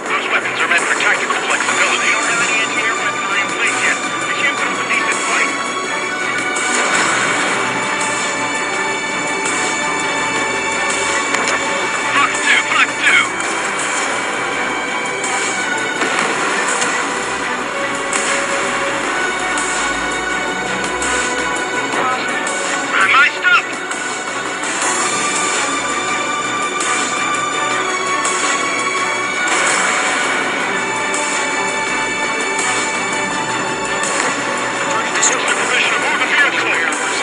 S5: Those weapons are meant for tactical flexibility. We don't have any anti-air weaponry in place yet. We can't put up a decent fight. Fox 2, Fox 2. My stuff! Commissioner, move the vehicle!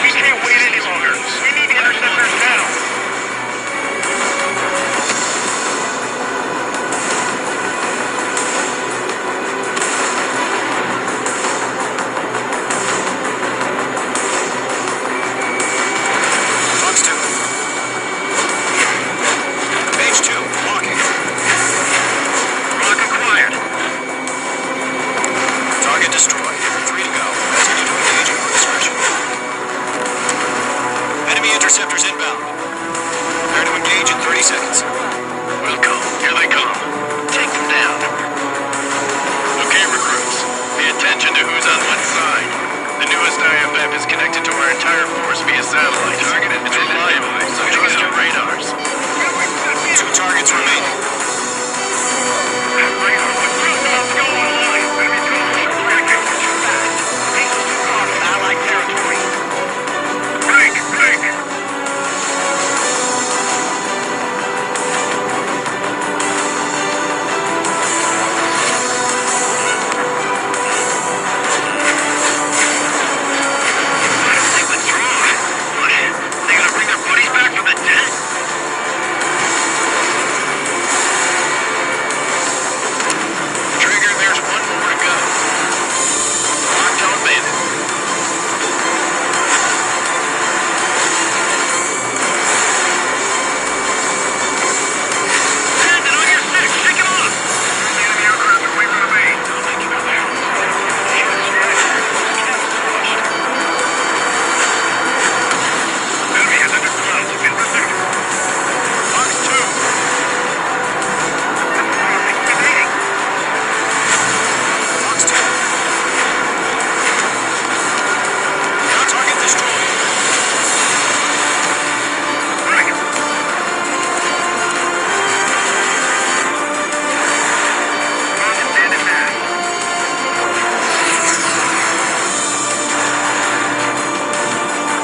S5: We can't wait any longer. We need the interceptors now.
S8: Fox 2. Page 2, walking.
S5: Lock acquired.
S8: Target destroyed. 3 to go. Continue to engage at your discretion. Enemy interceptors inbound. Prepare to engage in 30 seconds.
S7: Welcome. Here they come. Take them down. Okay, recruits. Pay attention to who's on what side. The newest IFF is connected to our entire force via satellite. It's reliable, so trust your radars.
S8: 2 targets remaining.
S5: Allied territory. Break! Break! They withdraw. What? They gonna bring their buddies back from the dead?
S7: Trigger, there's one more to go. Lockdown bandit.
S5: Landon, on your six! Shake him off! The enemy aircraft away from the main. I'll make you aware. Enemy has entered clouds. Intercept.
S7: Fox 2.
S5: Remaining.
S8: Fox 2. Now target destroyed.
S5: Break! Bandit back.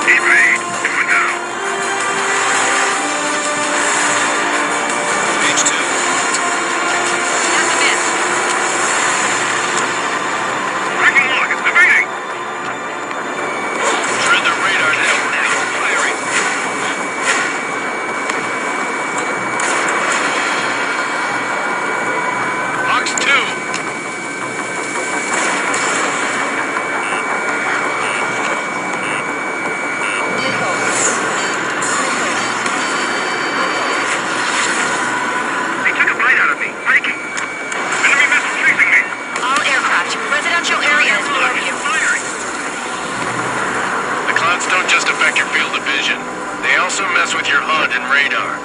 S5: Evade. Do it now.
S8: Page 2.
S5: Breaking lock. Evading.
S7: Shred the radar now.
S5: Firing.
S7: Fox 2.
S5: They took a bite out of me. Breaking. Enemy missile chasing me.
S6: All aircraft, residential areas below you.
S5: Firing.
S7: The clouds don't just affect your field of vision. They also mess with your HUD and radar.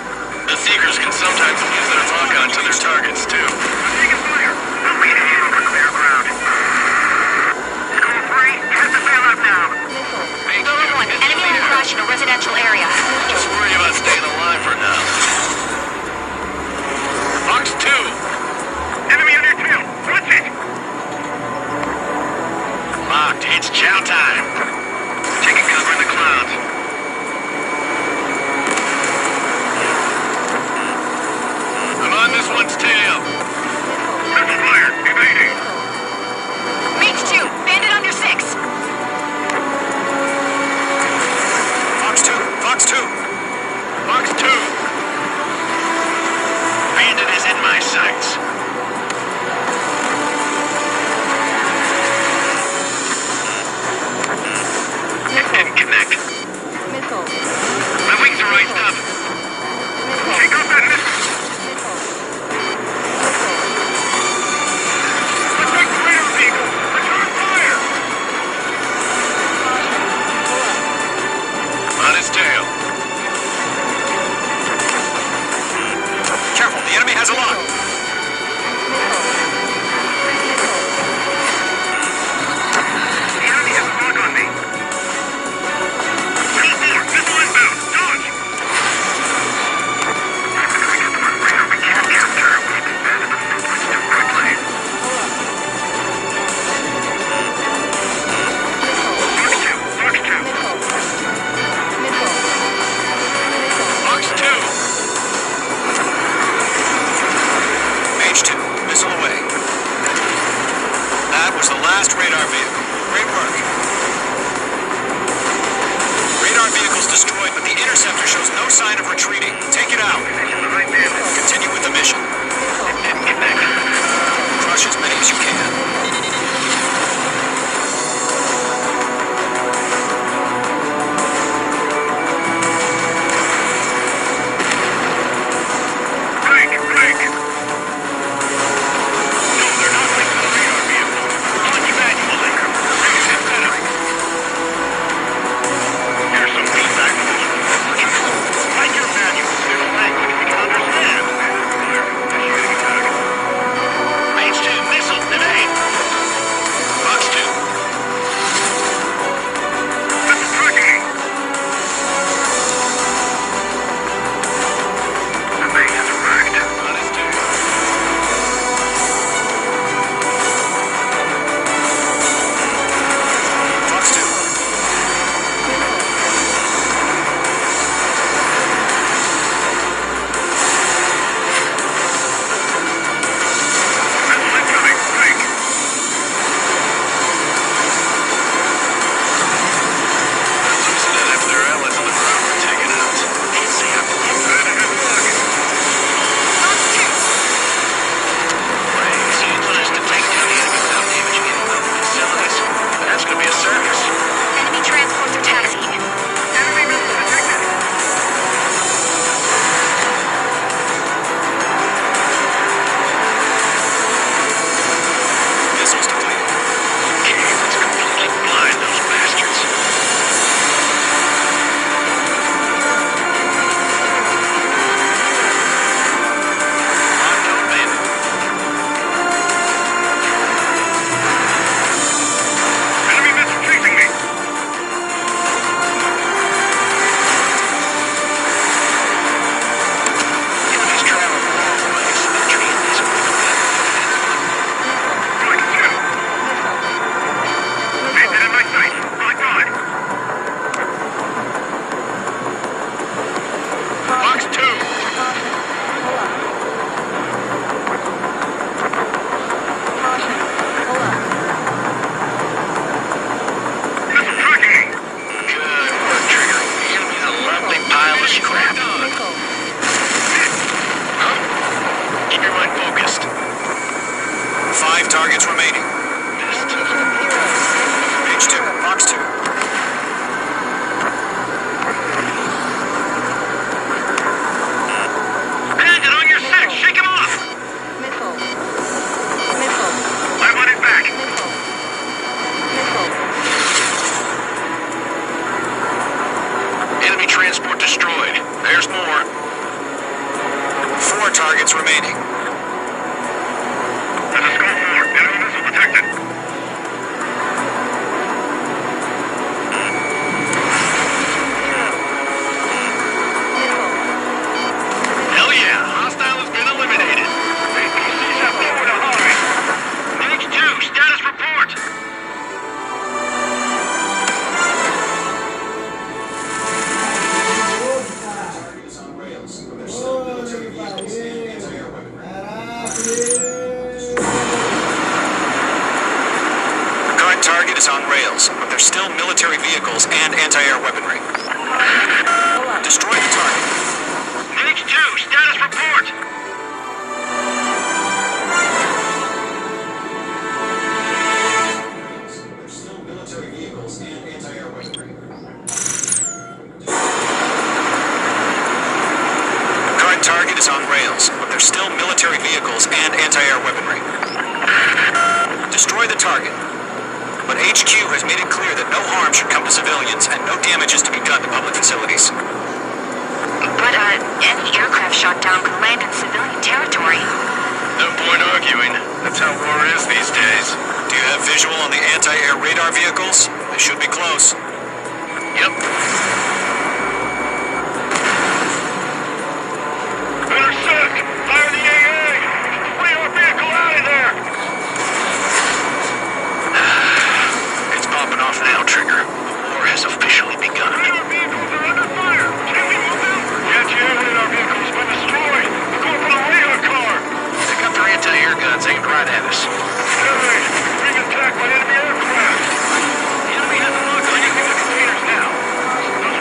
S7: The Seekers can sometimes lose their lock-on to their targets, too.
S5: I'm taking fire. I'm leading you over clear ground. Score 3, hit the
S7: locked. It's chow time. Taking cover in the clouds. I'm on this one's tail. Missile fire. Evading.
S6: Mage 2, bandit under 6.
S8: Fox 2, Fox 2.
S7: Fox 2. Bandit is in my sights. It didn't connect. My wings are raised up. Take off that missile. Attack the radar vehicle. Return fire. On his tail.
S8: Careful, the enemy has a lock.
S7: The enemy has a lock on me. Kill 4. Missile inbound. Dodge. Radar we can't capture. We've been banded the movements too quickly. Fox 2. Fox 2. Fox 2.
S8: Mage 2, missile away. That was the last radar vehicle. Great work. Radar vehicle's destroyed, but the interceptor shows no sign of retreating. Take it out. Continue with the mission.
S7: Didn't connect.
S8: Crush as many as you can.
S7: Break. No, they're not linked to the radar vehicle. Launch manually. Raise it better. Here's some feedback from this one. Like your manual, there's language we can understand. Clear. Initiating attack. Mage 2, missile, evade. Fox 2. Missile tracking me. The main is wrecked. On his tail.
S8: Fox 2.
S7: Missile incoming. Break. Loosen it if their allies on the ground were taken out. Can't say I'm
S6: Fox 2.
S7: Easy advised to take down the enemy without damaging any weapon facilities. That's gonna be a service.
S6: Enemy transports are taxiing.
S7: Enemy missile detected.
S8: Missiles depleted.
S7: Okay, let's completely blind those bastards. Locked bandit. Enemy missile chasing me. Enemies travel a long way, so the train isn't moving that Fox 2. Bandit in my sight. Lock on. Fox 2. Missile tracking me. Good work, Trigger. Hand me a lovely pile of scrap. Huh? Keep your mind focused.
S8: 5 targets remaining.
S7: Missed.
S8: Mage 2, Fox 2.
S7: Bandit on your 6. Shake him off. I want it back. Enemy transport destroyed. There's more.
S8: 4 targets remaining.
S7: This is Skull 4. Enemy missile detected. Hell yeah. Hostile has been eliminated. APCs have nowhere to hide. Mage 2, status report.
S8: Current target is on rails, but there's still military vehicles and anti-air weaponry. Destroy the target.
S5: NH2, status report.
S8: There's still military vehicles and anti-air weaponry. Current target is on rails, but there's still military vehicles and anti-air weaponry. Destroy the target. But HQ has made it clear that no harm should come to civilians and no damage is to be done to public facilities.
S6: But, any aircraft shot down could land in civilian territory.
S7: No point arguing. That's how war is these days.
S8: Do you have visual on the anti-air radar vehicles? They should be close.
S7: Yep.
S5: Intersect! Fire the AA! Free our vehicle out of there!
S7: It's popping off now, Trigger. The war has officially begun.
S5: Radar vehicles are under fire! Can we move them? Anti-air radar vehicles been destroyed! We're going for the radar car!
S7: They got their anti-air guns aimed right at us.
S5: Hey, being attacked by enemy aircraft!
S7: The enemy has a lock on you through the containers now.
S5: Those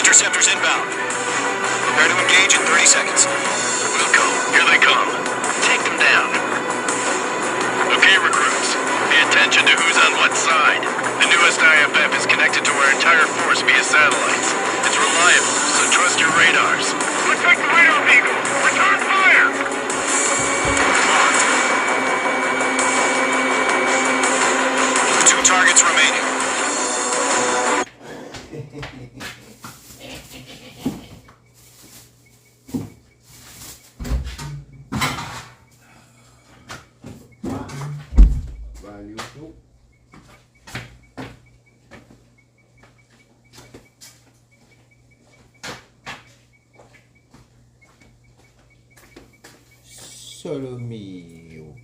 S8: Interceptors inbound. Prepare to engage in 30 seconds.
S7: We'll go. Here they come. Take them down. Okay, recruits. Pay attention to who's on what side. The newest IFF is connected to our entire force via satellites. It's reliable, so trust your radars.
S5: Protect the radar vehicle! Return fire!
S8: Two targets remaining.
S10: Solo mio.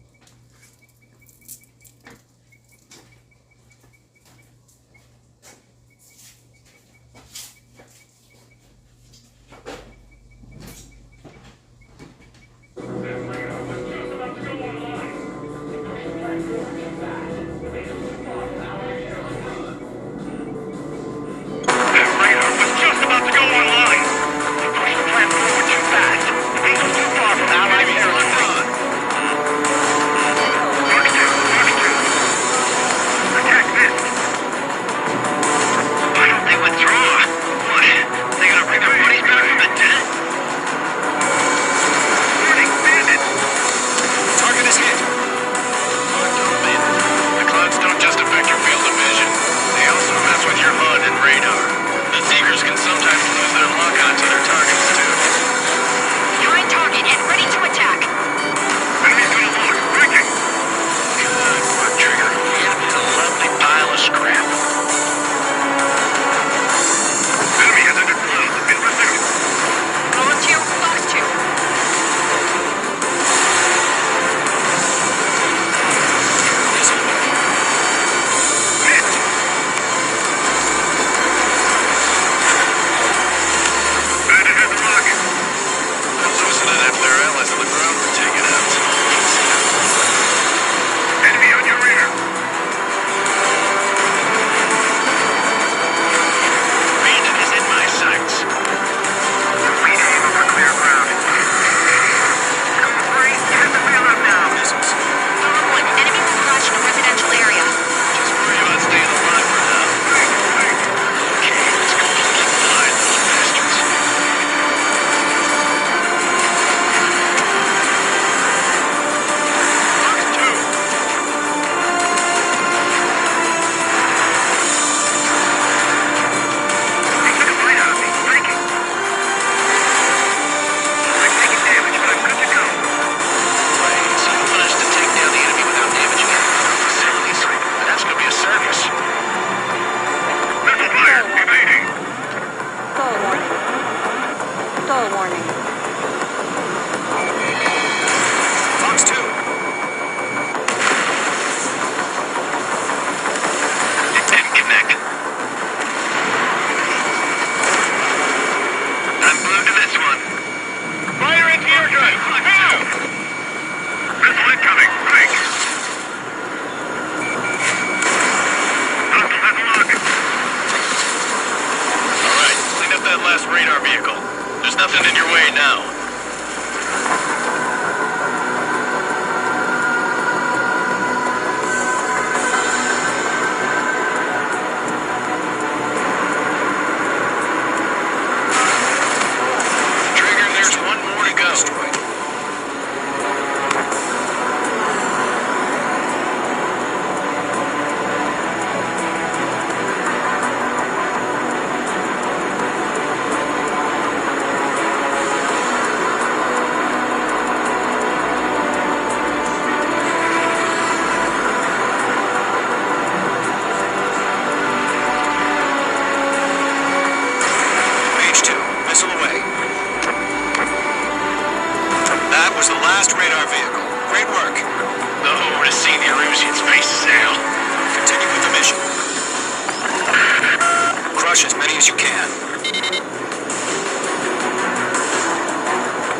S8: Crush as many as you can.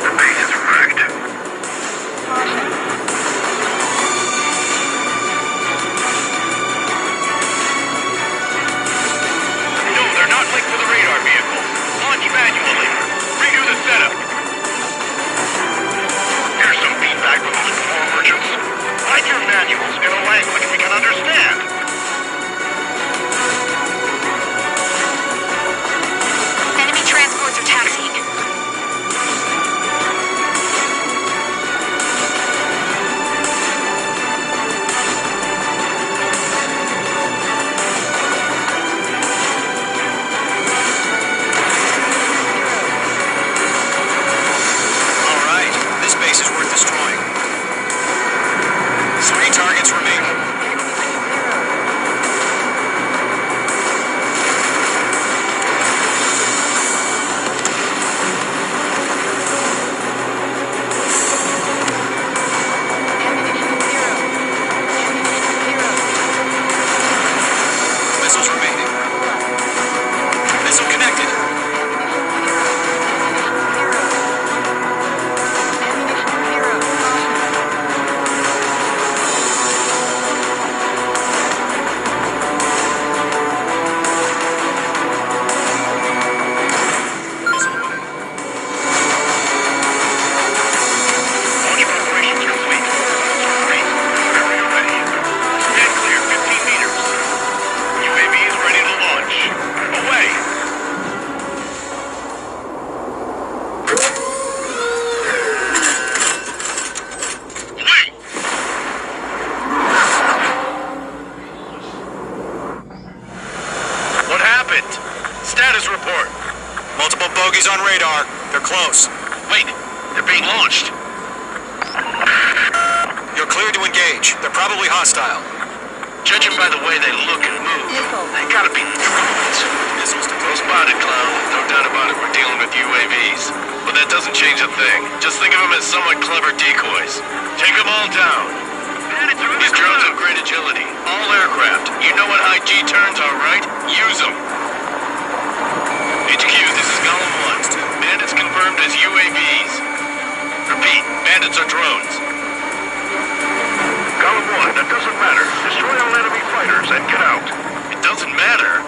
S5: The base is wrecked. No, they're not linked to the radar vehicle.
S7: report.
S8: Multiple bogeys on radar. They're close.
S7: Wait, they're being launched.
S8: You're cleared to engage. They're probably hostile.
S7: Judging by the way they look and move, they gotta be drones.
S8: Missiles to
S7: Well spotted, clown. No doubt about it, we're dealing with UAVs. But that doesn't change a thing. Just think of them as somewhat clever decoys. Take them all down. These drones have great agility. All aircraft. You know what high G turns are, right? Use them. HQ, this is Golem 1. Bandits confirmed as UAVs. Repeat, bandits are drones. Golem 1, that doesn't matter. Destroy all enemy fighters and get out. It doesn't matter?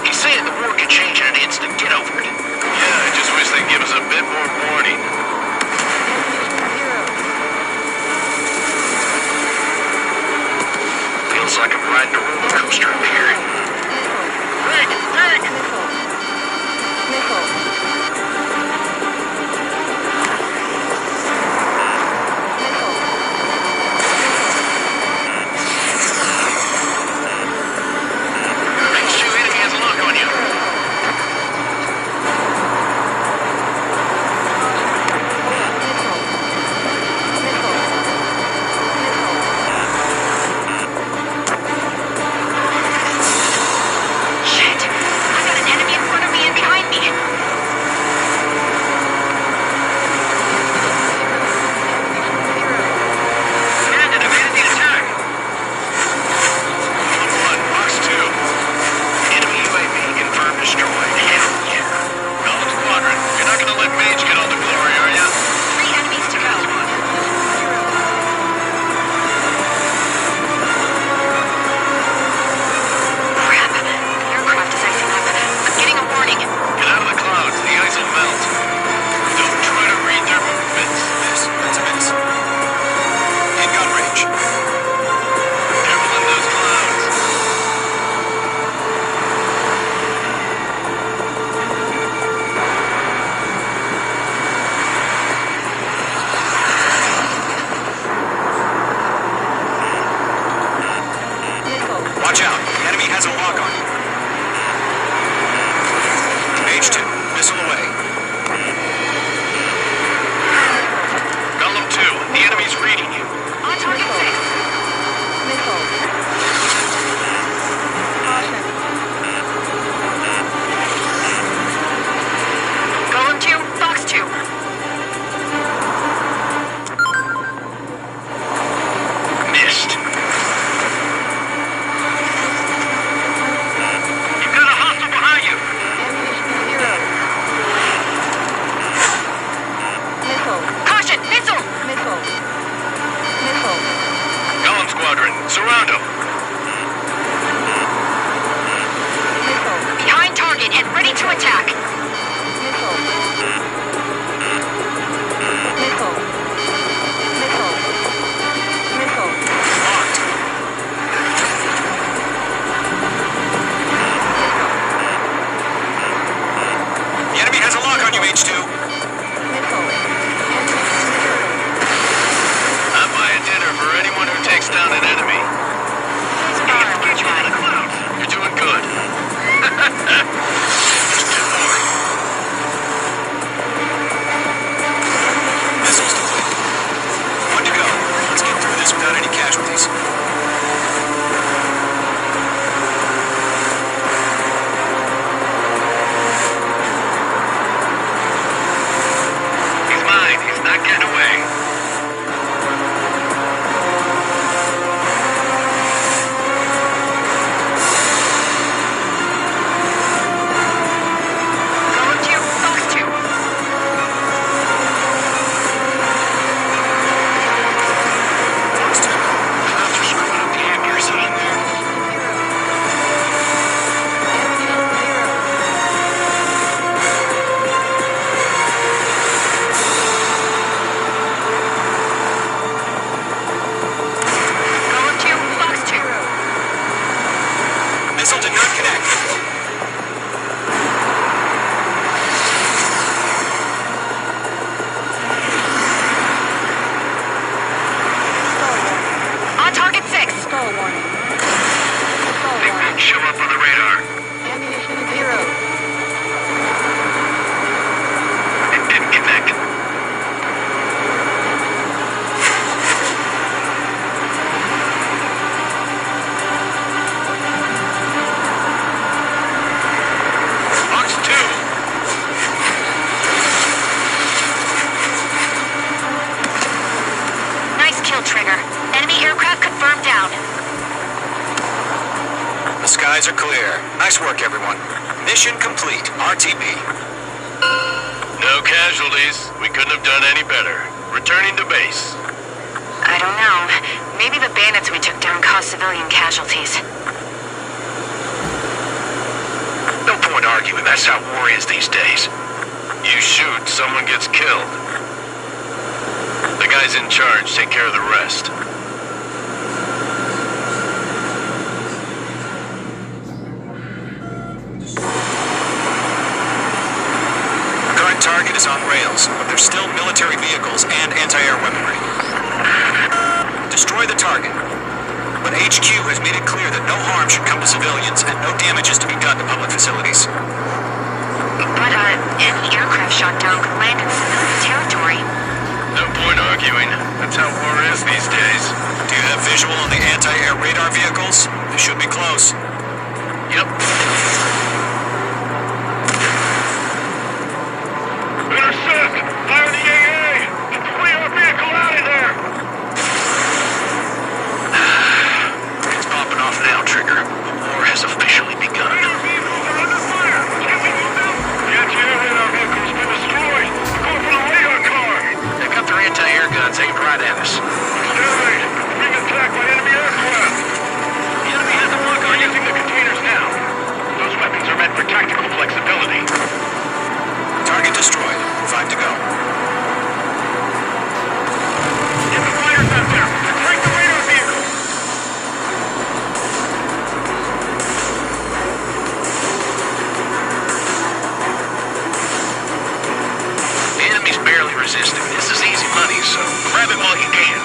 S7: He's saying the war could change in an instant. Get over it. Yeah, I just wish they'd give us a bit more warning. Feels like I'm riding a roller coaster up here. Break! Break!
S8: Watch out. The enemy has a lock on you. H2, missile away.
S7: Golem 2, the enemy's reading you.
S6: On target 6. Missile. Golem 2, Fox 2.
S7: Missed. You've got a hostile behind you.
S6: Caution, missile.
S7: Golem Squadron, surround them.
S6: Behind target and ready to attack.
S8: Locked. The enemy has a lock on you, H2.
S7: I'm buying dinner for anyone who takes down an enemy. Get you out of the clouds. You're doing good.
S8: Mission complete. RTB.
S7: No casualties. We couldn't have done any better. Returning to base.
S6: I don't know. Maybe the bandits we took down caused civilian casualties.
S7: No point arguing. That's how war is these days. You shoot, someone gets killed. The guys in charge take care of the rest.
S8: Current target is on rails, but there's still military vehicles and anti-air weaponry. Destroy the target. But HQ has made it clear that no harm should come to civilians and no damage is to be done to public facilities.
S6: But, any aircraft shot down could land in civilian territory.
S7: No point arguing. That's how war is these days.
S8: Do you have visual on the anti-air radar vehicles? They should be close.
S7: Yep. Intercept! Fire the AA! Flee our vehicle out of there! It's popping off now, Trigger. The war has officially begun. Our vehicles are under fire! Can we move them? The anti-air radar vehicle's been destroyed! We're going for the radar car! They've got their anti-air guns aimed right at us. Exterminate! Being attacked by enemy aircraft! The enemy has them locked. We're using the containers now. Those weapons are meant for tactical flexibility.
S8: Target destroyed. 5 to go.
S7: Get the fighters out there! Break the radar vehicle! The enemy's barely resisting. This is easy money, so grab it while you can.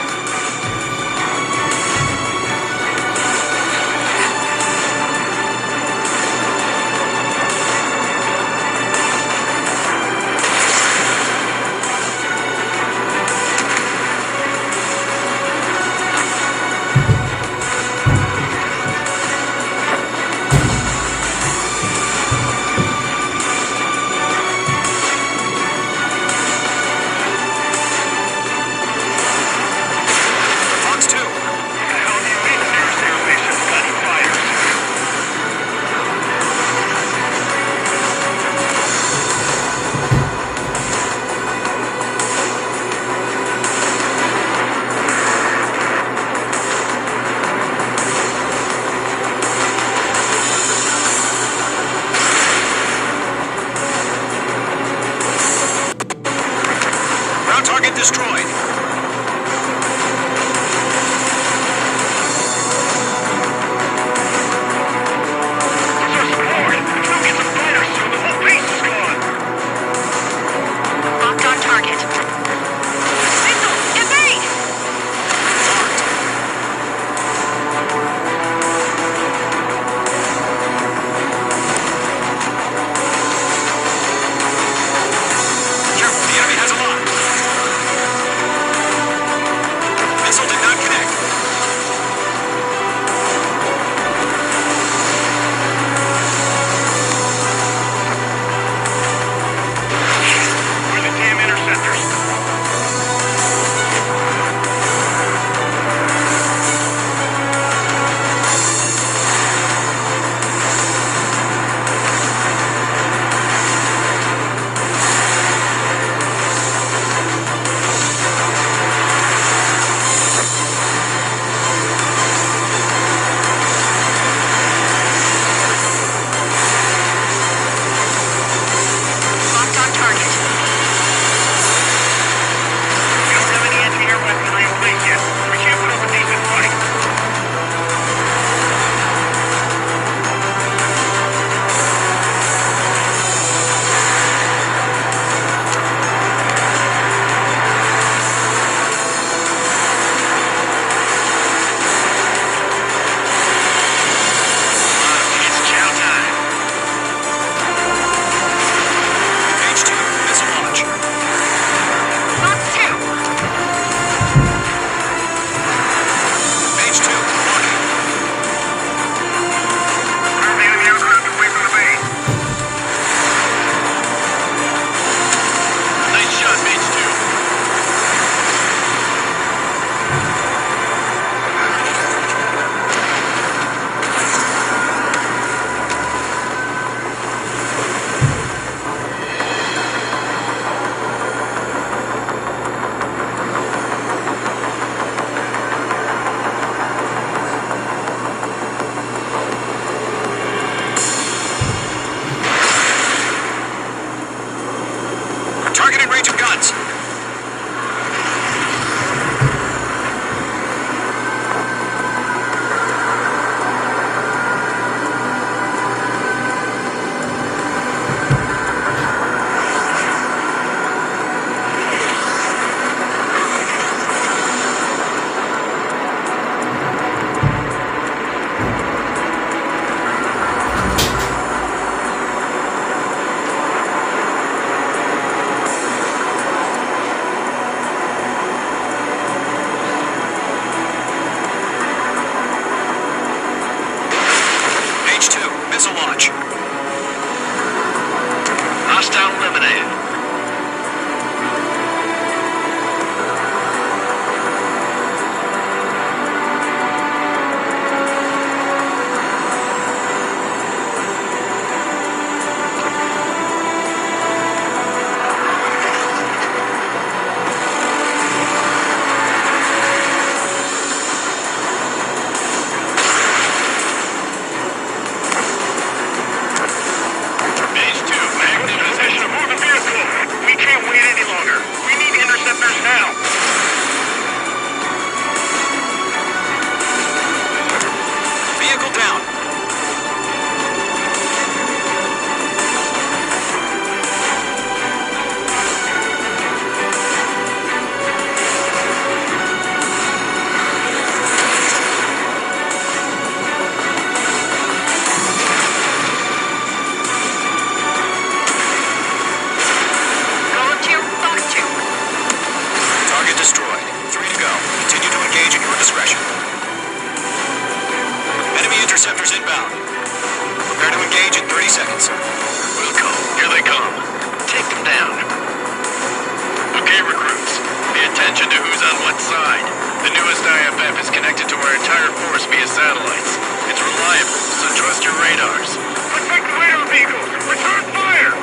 S7: attention to who's on what side. The newest IFF is connected to our entire force via satellites. It's reliable, so trust your radars.
S5: Protect the radar vehicles! Return fire!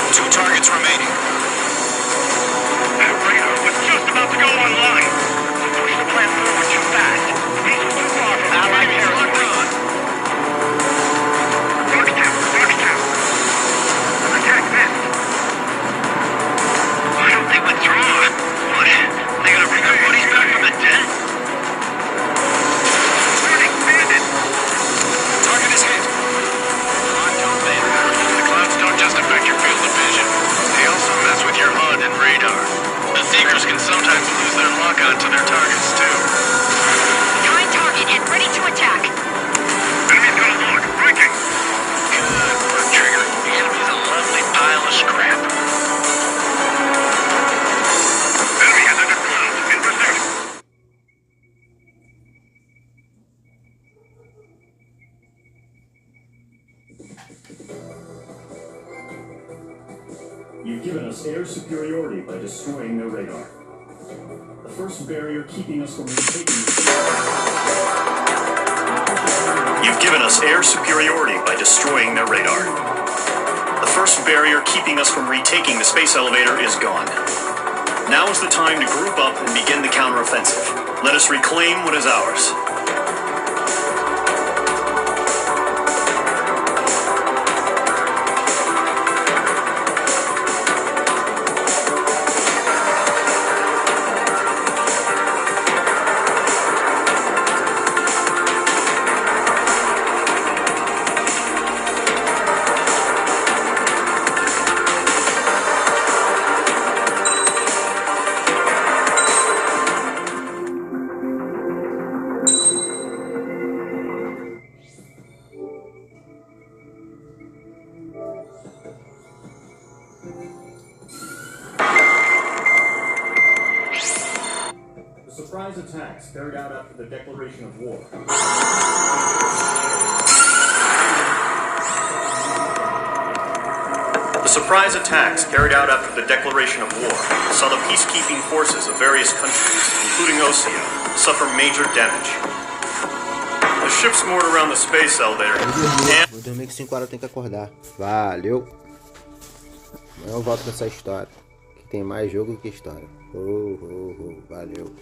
S8: 2 targets remaining.
S5: That radar was just about to go online. Push the plan forward too fast. These are too far from Allied territory. Dark 2. Attack this. I don't think withdraw. What? They gonna bring our buddies back from the dead? Warning, bandit!
S8: Target is hit.
S7: The clouds don't just affect your field of vision. They also mess with your HUD and radar. The Seekers can sometimes lose their lock-on to their targets, too.
S6: Find target and ready to attack.
S5: Enemy's got a lock. Breaking.
S7: Good work, Trigger. The enemy's a lovely pile of scrap.
S5: Enemy has entered clouds. In pursuit.
S2: You've given us air superiority by destroying their radar. The first barrier keeping us from retaking You've given us air superiority by destroying their radar. The first barrier keeping us from retaking the space elevator is gone. Now is the time to group up and begin the counteroffensive. Let us reclaim what is ours. Surprise attacks carried out after the declaration of war. The surprise attacks carried out after the declaration of war saw the peacekeeping forces of various countries, including Osea, suffer major damage. The ships moored around the space elevator
S11: Vou dormir que 5 horas eu tenho que acordar. Valeu! Amanhã eu volto com essa história. Que tem mais jogo do que história. Valeu.